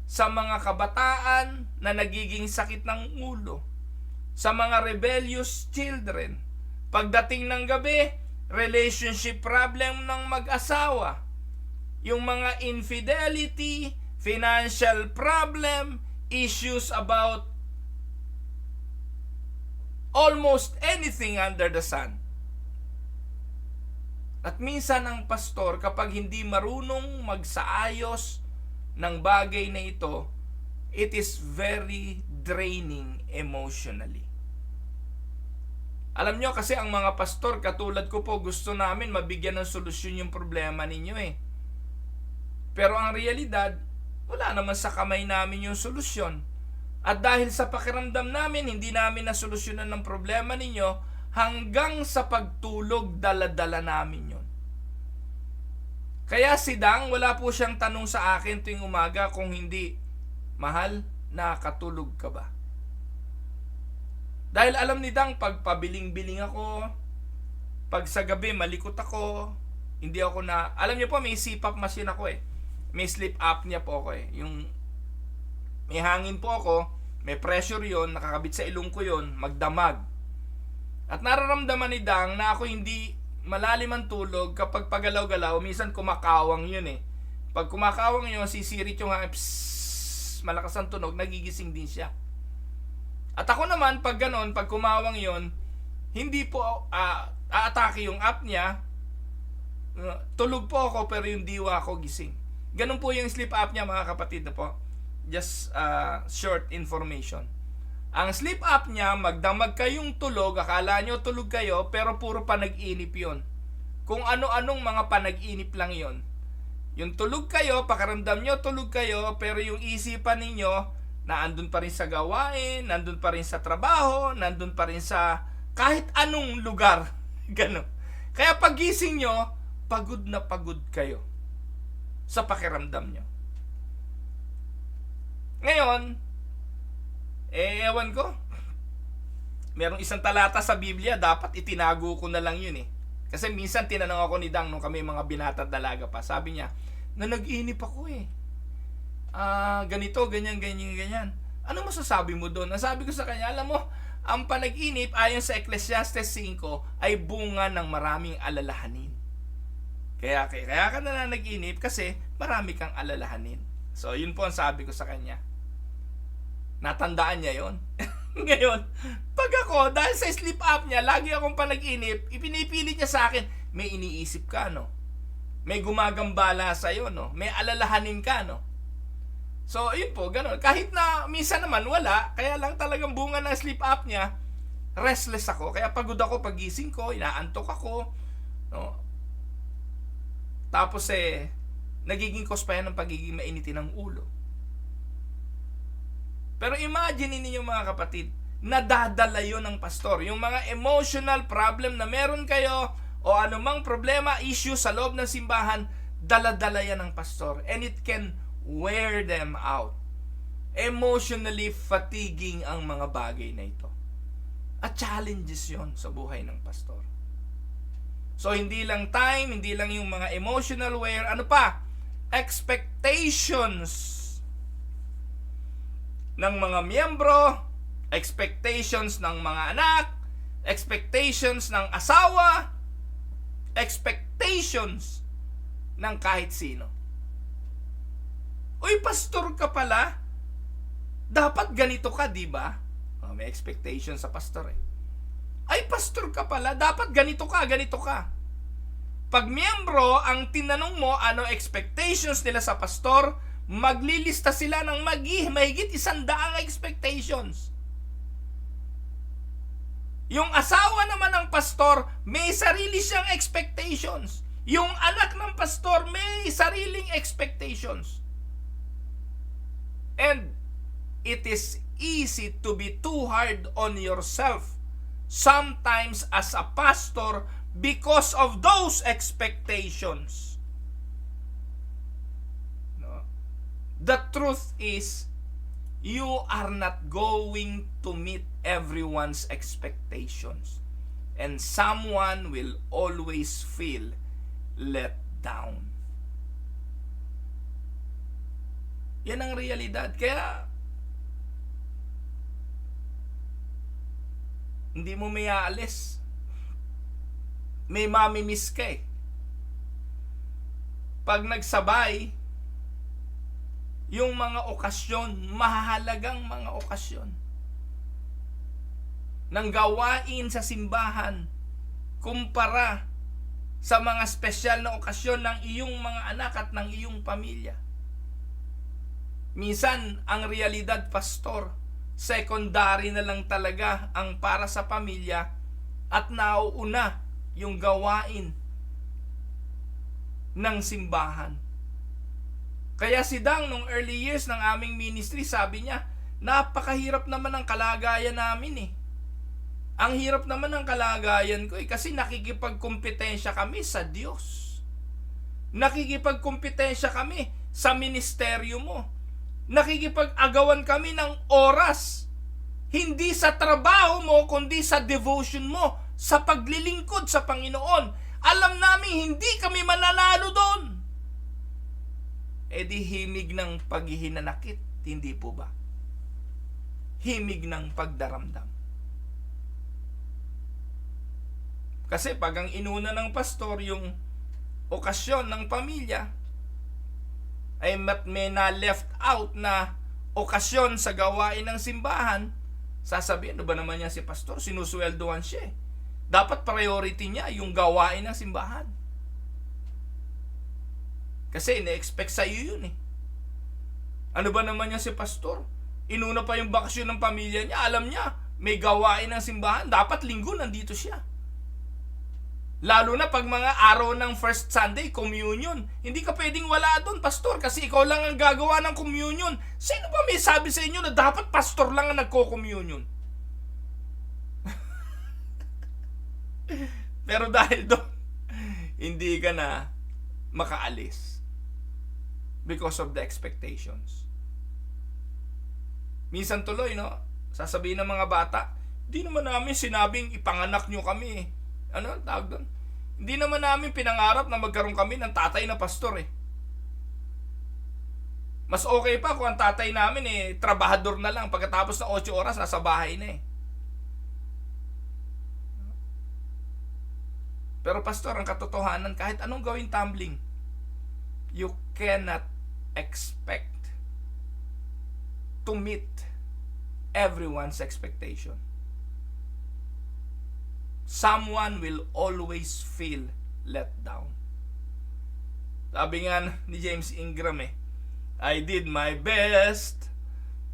sa mga kabataan na nagiging sakit ng ulo, sa mga rebellious children. Pagdating ng gabi, relationship problem ng mag-asawa, yung mga infidelity, financial problem, issues about almost anything under the sun. At minsan ang pastor, kapag hindi marunong magsaayos ng bagay na ito, it is very draining emotionally. Alam nyo, kasi ang mga pastor, katulad ko po, gusto namin mabigyan ng solusyon yung problema ninyo eh. Pero ang realidad, wala naman sa kamay namin yung solusyon. At dahil sa pakiramdam namin, hindi namin nasolusyonan ng problema ninyo, hanggang sa pagtulog, dala-dala namin yun. Kaya si Dang, wala po siyang tanong sa akin tuwing umaga kung hindi, mahal, nakatulog ka ba? Dahil alam ni Dang, pag pabiling-biling ako, pag sa gabi malikot ako, hindi ako na, alam niyo po, may CPAP machine ako eh. May sleep apnea po ako eh. Yung may hangin po ako, may pressure yon, nakakabit sa ilong ko yon, magdamag. At nararamdaman ni Dang na ako hindi malalim ang tulog kapag pagalaw-galaw, minsan kumakawang yun eh. Pag kumakawang yun, sisirit yung hangin, malakas ang tunog, nagigising din siya. At ako naman, pag ganon, pag kumawang yon, hindi po aatake yung apnea, tulog po ako pero yung diwa ko gising. Ganun po yung sleep apnea mga kapatid na po. Just short information. Ang sleep apnea, magdamag kayong tulog, akala nyo tulog kayo, pero puro panag-inip yon. Kung ano-anong mga panag-inip lang yon. Yung tulog kayo, pakiramdam nyo tulog kayo, pero yung isipan ninyo, na andun pa rin sa gawain, nandun pa rin sa trabaho, nandun pa rin sa kahit anong lugar. Ganun. Kaya pagising nyo, na pagod kayo sa pakiramdam nyo. Ngayon, ewan ko, merong isang talata sa Biblia, dapat itinago ko na lang yun eh. Kasi minsan tinanong ako ni Dang nung kami mga binata at dalaga pa. Sabi niya, na nag-iinip ako eh. Ganito, ganyan. Ano masasabi mo doon? Nasabi ko sa kanya, alam mo, ang panag-inip ayon sa Ecclesiastes 5 ay bunga ng maraming alalahanin. Kaya ka na nag-inip kasi marami kang alalahanin. So, yun po ang sabi ko sa kanya. Natandaan niya yon. Ngayon, pag ako, dahil sa sleep apnea, lagi akong panag-inip, ipinipilit niya sa akin, may iniisip ka, no? May gumagambala sa'yo, no? May alalahanin ka, no? So, yun po, ganun. Kahit na minsan naman wala, kaya lang talagang bunga ng sleep apnea, restless ako. Kaya pagod ako pagising ko, inaantok ako, no? Tapos nagiging cause pa yan ng pagiging mainitin ng ulo. Pero imagine ninyo mga kapatid, nadadala yun ng pastor. Yung mga emotional problem na meron kayo o anumang problema, issue sa loob ng simbahan, dala-dala yan ng pastor. And it can wear them out. Emotionally fatiguing ang mga bagay na ito. At challenges yon sa buhay ng pastor. So, hindi lang time, hindi lang yung mga emotional wear, ano pa? Expectations ng mga miyembro, expectations ng mga anak, expectations ng asawa, expectations ng kahit sino. Uy, pastor ka pala, dapat ganito ka, di ba? May expectation sa pastor eh. Ay, pastor ka pala, dapat ganito ka. Pag miyembro ang tinanong mo ano expectations nila sa pastor, maglilista sila ng mahigit 100 expectations. Yung asawa naman ng pastor, may sarili siyang expectations. Yung anak ng pastor, may sariling expectations. And it is easy to be too hard on yourself sometimes as a pastor because of those expectations. No? The truth is, you are not going to meet everyone's expectations. And someone will always feel let down. Yan ang realidad. Kaya, hindi mo may aalis. May mamimiss ka eh. Pag nagsabay, yung mga okasyon, mahalagang mga okasyon, ng gawain sa simbahan, kumpara sa mga espesyal na okasyon ng iyong mga anak at ng iyong pamilya. Minsan, ang realidad, pastor, secondary na lang talaga ang para sa pamilya at nauuna yung gawain ng simbahan. Kaya si Dang, nung early years ng aming ministry, sabi niya, napakahirap naman ang kalagayan namin eh. Ang hirap naman ng kalagayan ko kasi nakikipagkompetensya kami sa Diyos. Nakikipagkompetensya kami sa ministeryo mo. Nakikipag-agawan kami ng oras. Hindi sa trabaho mo, kundi sa devotion mo, sa paglilingkod sa Panginoon. Alam namin hindi kami mananalo doon. Di himig ng paghihinanakit, hindi po ba? Himig ng pagdaramdam. Kasi pag ang inuna ng pastor yung okasyon ng pamilya, ay may na left out na okasyon sa gawain ng simbahan, sasabihin, ano ba naman yan si pastor? Sinusweldohan siya eh. Dapat priority niya yung gawain ng simbahan. Kasi ine-expect sa iyo yun eh. Ano ba naman yan si pastor? Inuna pa yung bakasyon ng pamilya niya. Alam niya, may gawain ng simbahan. Dapat linggo nandito siya. Lalo na pag mga araw ng first Sunday, communion. Hindi ka pwedeng wala doon, pastor, kasi ikaw lang ang gagawa ng communion. Sino ba may sabi sa inyo na dapat pastor lang ang nagko-communion? Pero dahil doon, hindi ka na makaalis because of the expectations. Minsan tuloy, no? Sasabihin ng mga bata, hindi naman namin sinabing ipanganak nyo kami. Ano ang tawag doon? Hindi naman namin pinangarap na magkaroon kami ng tatay na pastor eh. Mas okay pa kung ang tatay namin trabahador na lang. Pagkatapos ng 8 oras, nasa bahay na eh. Pero pastor, ang katotohanan, kahit anong gawing tumbling, you cannot expect to meet everyone's expectation. Someone will always feel let down. Sabi nga ni James Ingram I did my best,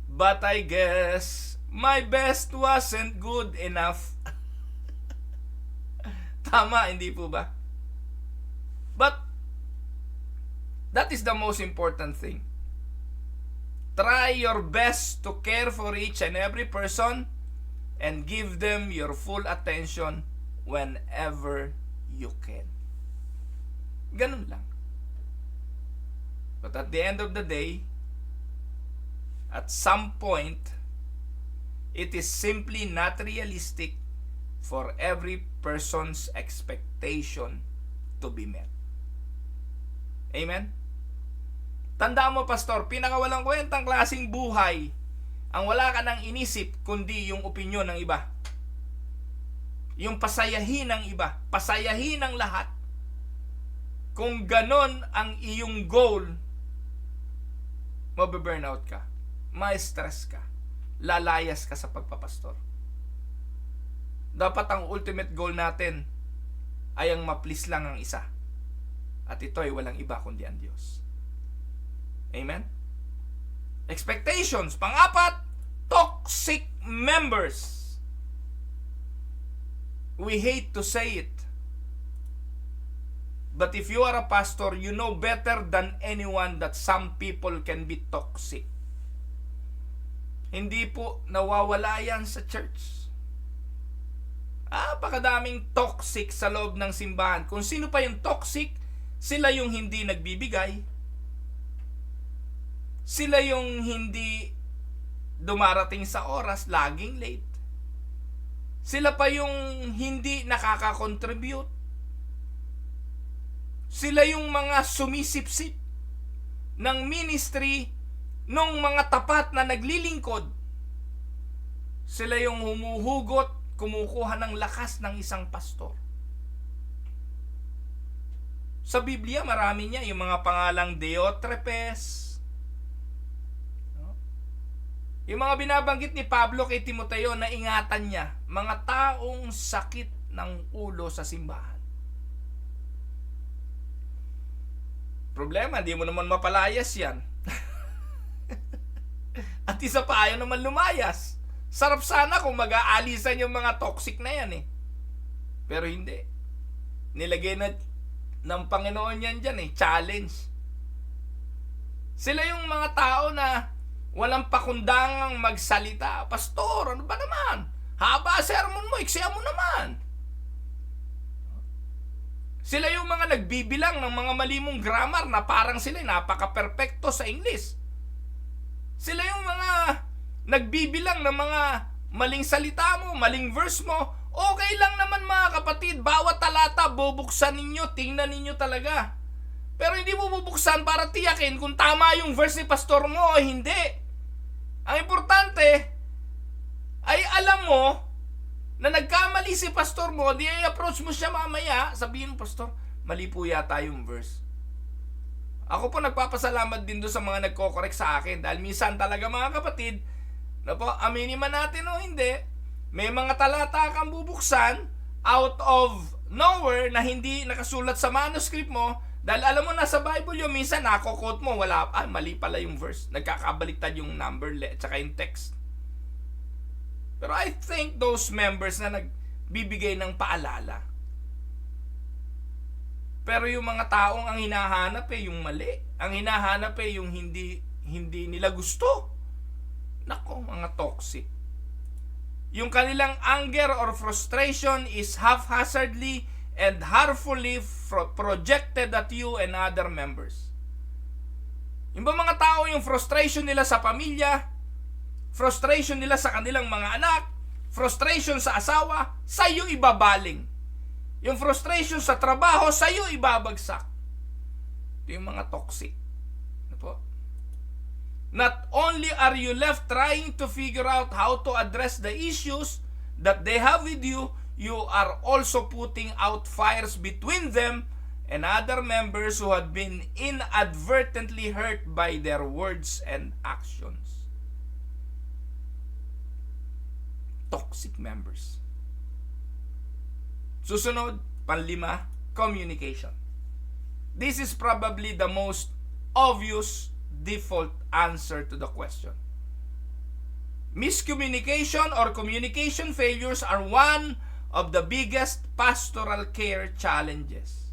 but I guess my best wasn't good enough. Tama, hindi po ba? But that is the most important thing. Try your best to care for each and every person and give them your full attention whenever you can. Ganun lang. But at the end of the day, at some point, it is simply not realistic for every person's expectation to be met. Amen? Tandaan mo, pastor, pinakawalang kwentang klaseng buhay ang wala ka nang inisip kundi yung opinyon ng iba. Yung pasayahin ng iba, pasayahin ng lahat. Kung ganon ang iyong goal, mabe-burnout ka, ma-stress ka, lalayas ka sa pagpapastor. Dapat ang ultimate goal natin ay ang ma-please lang ang isa. At ito ay walang iba kundi ang Diyos. Amen? Expectations. Pang-apat, toxic members. We hate to say it. But if you are a pastor, you know better than anyone that some people can be toxic. Hindi po nawawala yan sa church. Pakadaming toxic sa loob ng simbahan. Kung sino pa yung toxic, sila yung hindi nagbibigay. Sila yung hindi dumarating sa oras, laging late. Sila pa yung hindi nakaka-contribute. Sila yung mga sumisipsip ng ministry nung mga tapat na naglilingkod. Sila yung humuhugot, kumukuha ng lakas ng isang pastor. Sa Biblia, marami niya yung mga pangalang Diotrepes. Yung mga binabanggit ni Pablo kay Timoteo na ingatan niya, mga taong sakit ng ulo sa simbahan. Problema, di mo naman mapalayas yan. At isa pa, ayaw naman lumayas. Sarap sana kung mag-aalisan yung mga toxic na yan Pero hindi. Nilagay na ng Panginoon yan dyan challenge. Sila yung mga tao na walang pakundangang magsalita. Pastor, ano ba naman? Haba sermon mo, iksaya mo naman. Sila yung mga nagbibilang ng mga malimong grammar na parang sila napaka-perfecto sa English. Sila yung mga nagbibilang ng mga maling salita mo, maling verse mo. Okay lang naman mga kapatid, bawat talata bubuksan ninyo, tingnan ninyo talaga. Pero hindi mo bubuksan para tiyakin kung tama yung verse ni pastor mo o hindi. Ang importante ay alam mo na nagkamali si pastor mo, di approach mo siya mamaya, sabihin mo, pastor, mali po yata yung verse. Ako po nagpapasalamat din doon sa mga nagko-correct sa akin dahil minsan talaga mga kapatid, aminin man natin o hindi, may mga talata kang bubuksan out of nowhere na hindi nakasulat sa manuscript mo dahil alam mo nasa Bible yung minsan nako-quote mo, mali pala yung verse, nagkakabaliktad yung number tsaka yung text. Pero I think those members na nagbibigay ng paalala. Pero yung mga taong ang hinahanap yung mali. Ang hinahanap yung hindi nila gusto. Nako, mga toxic. Yung kanilang anger or frustration is haphazardly and harmfully projected at you and other members. Yung ba mga tao, yung frustration nila sa pamilya, frustration nila sa kanilang mga anak, frustration sa asawa, sa iyo ibabaling. Yung frustration sa trabaho, sa iyo ibabagsak. Ito yung mga toxic. Ano po? Not only are you left trying to figure out how to address the issues that they have with you, you are also putting out fires between them and other members who had been inadvertently hurt by their words and actions. Toxic members. Susunod, panlima, communication. This is probably the most obvious default answer to the question. Miscommunication or communication failures are one of the biggest pastoral care challenges.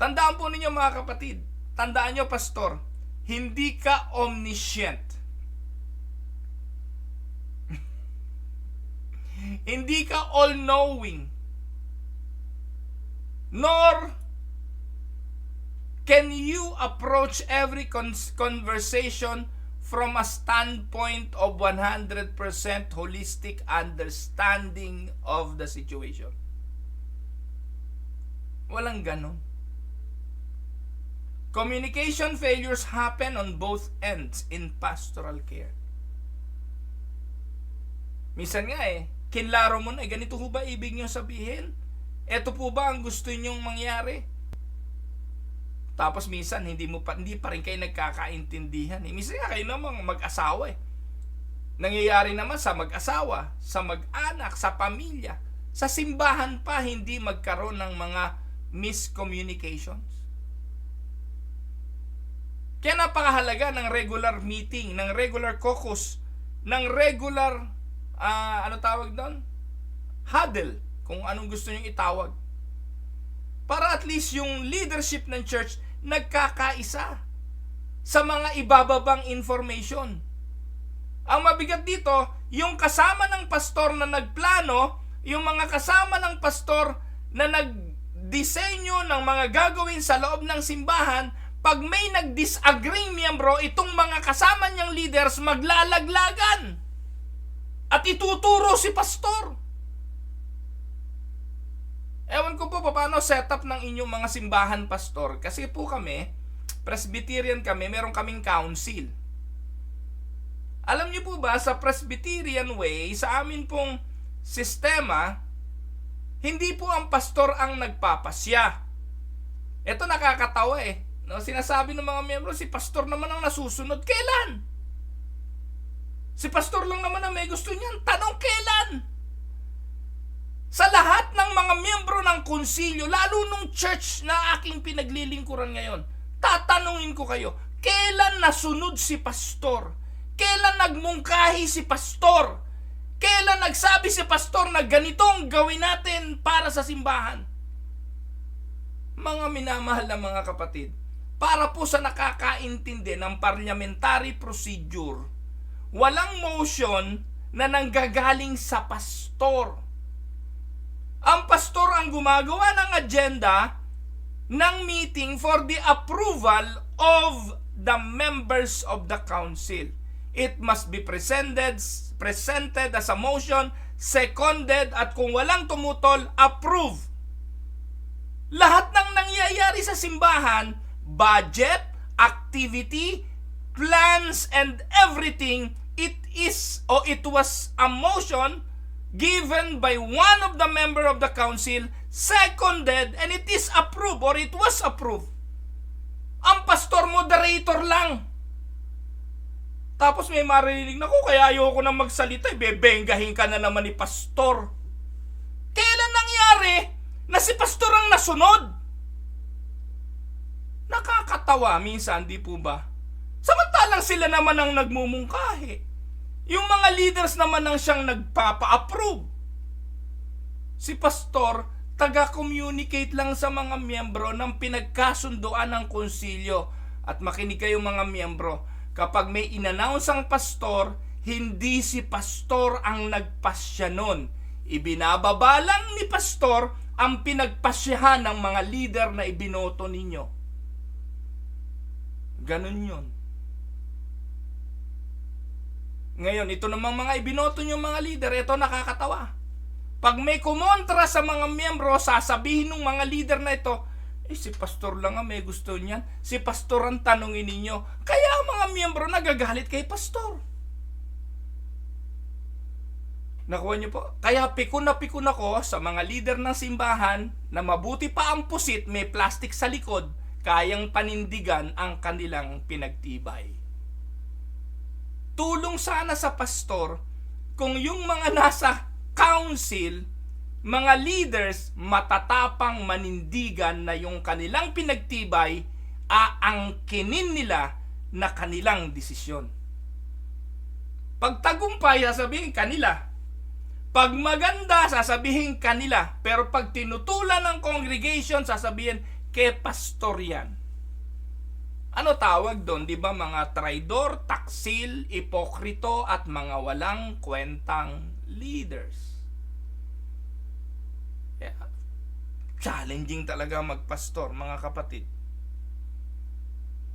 Tandaan po ninyo mga kapatid, tandaan nyo pastor, hindi ka omniscient. Hindi ka all-knowing. Nor can you approach every conversation from a standpoint of 100% holistic understanding of the situation. Walang ganon. Communication failures happen on both ends in pastoral care. Minsan nga kinlaro mo na, ganito po ba ibig nyo sabihin? Ito po ba ang gusto nyong mangyari? Tapos minsan hindi pa rin kayo nagkakaintindihan. Minsan nga kayo namang mag-asawa Nangyayari naman sa mag-asawa, sa mag-anak, sa pamilya. Sa simbahan pa hindi magkaroon ng mga miscommunications. Kaya napakahalaga ng regular meeting, ng regular caucus, ng regular huddle, kung anong gusto nyo itawag. Para at least yung leadership ng church nagkakaisa sa mga ibababang information. Ang mabigat dito, yung kasama ng pastor na nagplano, yung mga kasama ng pastor na nagdisenyo ng mga gagawin sa loob ng simbahan, pag may nag-disagree miyembro, itong mga kasama niyang leaders maglalaglagan at ituturo si pastor. Ewan ko po paano setup ng inyong mga simbahan, pastor. Kasi po kami, Presbyterian kami, meron kaming council. Alam niyo po ba, sa Presbyterian way, sa amin pong sistema, hindi po ang pastor ang nagpapasya. Ito nakakatawa No, sinasabi ng mga miyembro, si pastor naman ang nasusunod. Kailan? Si pastor lang naman ang may gusto niyan. Tanong kailan? Sa lahat ng mga miyembro ng konsilyo, lalo nung church na aking pinaglilingkuran ngayon, tatanungin ko kayo, kailan nasunod si pastor? Kailan nagmungkahi si pastor? Kailan nagsabi si pastor na ganitong gawin natin para sa simbahan? Mga minamahal na mga kapatid, para po sa nakakaintindi ng parliamentary procedure, walang motion na nanggagaling sa pastor. Ang pastor ang gumagawa ng agenda ng meeting for the approval of the members of the council. It must be presented as a motion, seconded, at kung walang tumutol, approve. Lahat ng nangyayari sa simbahan, budget, activity, plans, and everything, it was a motion given by one of the member of the council, seconded, and it is approved or it was approved. Ang pastor moderator lang. Tapos may maririnig na ko, kaya ayoko nang magsalita, bebenggahin ka na naman ni pastor. Kailan nangyari na si pastor ang nasunod? Nakakatawa minsan, di po ba? Samantalang sila naman ang nagmumungkahi. Yung mga leaders naman ang siyang nagpapa-approve. Si pastor, taga-communicate lang sa mga miyembro ng pinagkasunduan ng konsilyo. At makinig kayo mga miyembro, kapag may in-announce ang pastor, hindi si pastor ang nagpasya nun. Ibinababa lang ni pastor ang pinagpasyahan ng mga leader na ibinoto ninyo. Ganun yun. Ngayon, ito namang mga ibinoto nyo mga leader, ito nakakatawa. Pag may kumontra sa mga miyembro, sasabihin ng mga leader na ito, si pastor lang ang may gusto niyan. Si pastor ang tanongin ninyo. Kaya ang mga miyembro nagagalit kay pastor. Nakuha niyo po? Kaya pikon ako sa mga leader ng simbahan na mabuti pa ang pusit, may plastic sa likod, kayang panindigan ang kanilang pinagtibay. Tulong sana sa pastor kung yung mga nasa council, mga leaders, matatapang manindigan na yung kanilang pinagtibay aangkinin nila na kanilang desisyon. Pag tagumpay, sasabihin kanila. Pag maganda, sasabihin kanila. Pero pag tinutulan ng congregation, sasabihin, kay pastor yan. Ano tawag doon? Di ba mga traidor, taksil, ipokrito, at mga walang kwentang leaders. Yeah. Challenging talaga magpastor, mga kapatid.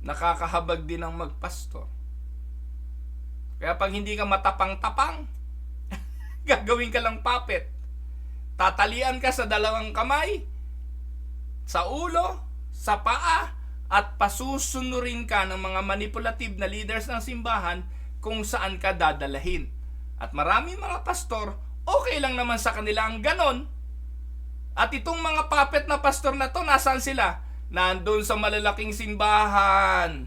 Nakakahabag din ang magpastor. Kaya pag hindi ka matapang-tapang, gagawin ka lang puppet. Tatalian ka sa dalawang kamay, sa ulo, sa paa, at pasusunurin ka ng mga manipulative na leaders ng simbahan kung saan ka dadalahin. At maraming mga pastor, okay lang naman sa kanila ang ganon. At itong mga puppet na pastor na to, nasaan sila? Nandun sa malalaking simbahan.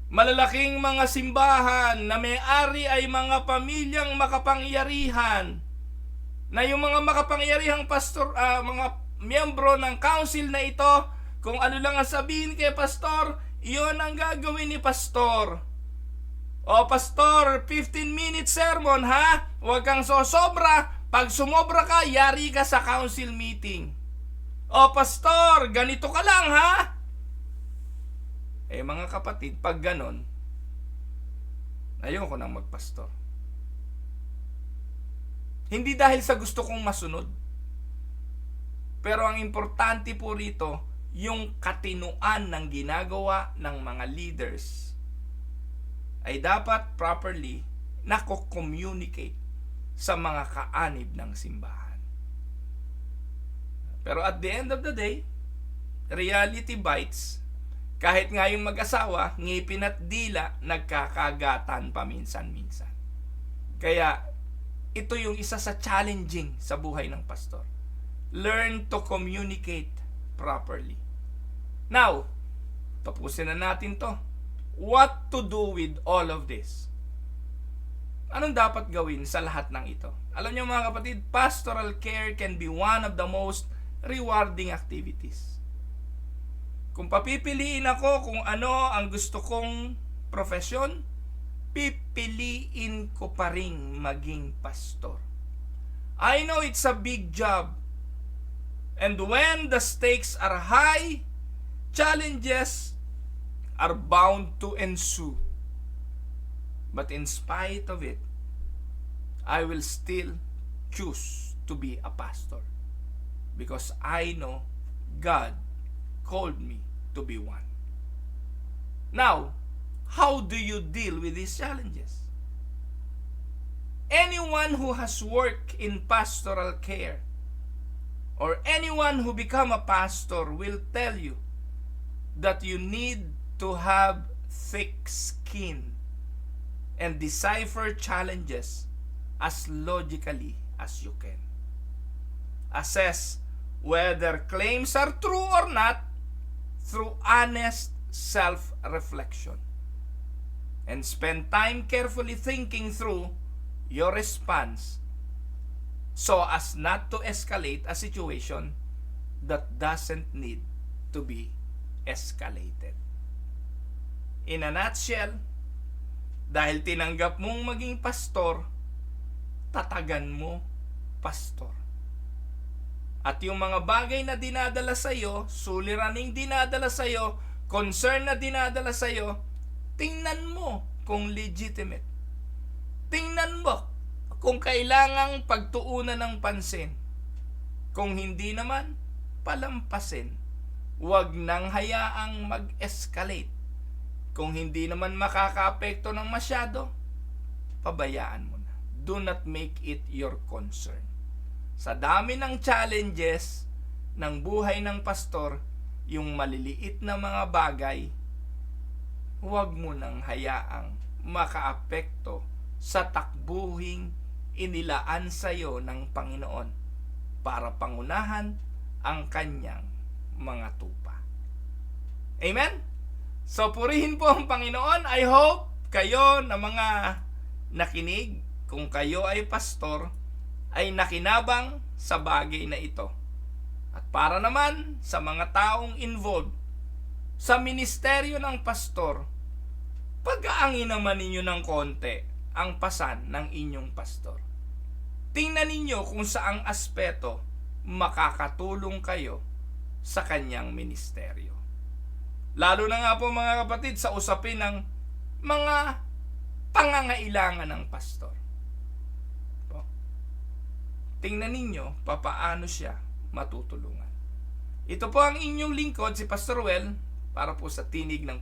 Malalaking mga simbahan na may-ari ay mga pamilyang makapangyarihan. Na yung mga makapangyarihang pastor, mga miyembro ng council na ito, kung ano lang ang sabihin kay pastor, iyon ang gagawin ni pastor. O pastor, 15-minute sermon ha? Huwag kang sosobra. Pag sumobra ka, yari ka sa council meeting. O pastor, ganito ka lang ha? Mga kapatid, pag ganon, ayoko nang magpastor. Hindi dahil sa gusto kong masunod. Pero ang importante po rito, yung katinuan ng ginagawa ng mga leaders ay dapat properly nako-communicate sa mga kaanib ng simbahan. Pero at the end of the day, reality bites. Kahit nga yung mag-asawa, ngipin at dila, nagkakagatan paminsan-minsan. Kaya, ito yung isa sa challenging sa buhay ng pastor. Learn to communicate properly. Now, tapusin na natin to. What to do with all of this? Anong dapat gawin sa lahat ng ito? Alam niyo mga kapatid, pastoral care can be one of the most rewarding activities. Kung papipiliin ako kung ano ang gusto kong profesyon, pipiliin ko pa ring maging pastor. I know it's a big job. And when the stakes are high, challenges are bound to ensue. But in spite of it, I will still choose to be a pastor. Because I know God called me to be one. Now, how do you deal with these challenges? Anyone who has worked in pastoral care or anyone who become a pastor will tell you that you need to have thick skin and decipher challenges as logically as you can. Assess whether claims are true or not through honest self-reflection. And spend time carefully thinking through your response so as not to escalate a situation that doesn't need to be escalated. In a nutshell, dahil tinanggap mong maging pastor, tatagan mo pastor. At yung mga bagay na dinadala sa iyo, suliraning dinadala sa iyo, concern na dinadala sa iyo, tingnan mo kung legitimate. Tingnan mo kung kailangang pagtuunan ng pansin. Kung hindi naman, palampasin. Huwag nang hayaang mag-escalate. Kung hindi naman makakaapekto ng masyado, pabayaan mo na. Do not make it your concern. Sa dami ng challenges ng buhay ng pastor, yung maliliit na mga bagay, huwag mo nang hayaang makaapekto sa takbuhing inilaan sa iyo ng Panginoon para pangunahan ang kanyang mga tupa. Amen? So, purihin po ang Panginoon. I hope kayo na mga nakinig, kung kayo ay pastor, ay nakinabang sa bagay na ito. At para naman sa mga taong involved sa ministeryo ng pastor, pag-aangin naman ninyo ng konti ang pasan ng inyong pastor. Tingnan ninyo kung saang aspeto makakatulong kayo sa kanyang ministeryo. Lalo na nga po mga kapatid sa usapin ng mga pangangailangan ng pastor. Po. Tingnan ninyo papaano siya matutulungan. Ito po ang inyong lingkod, si Pastor Well, para po sa Tinig ng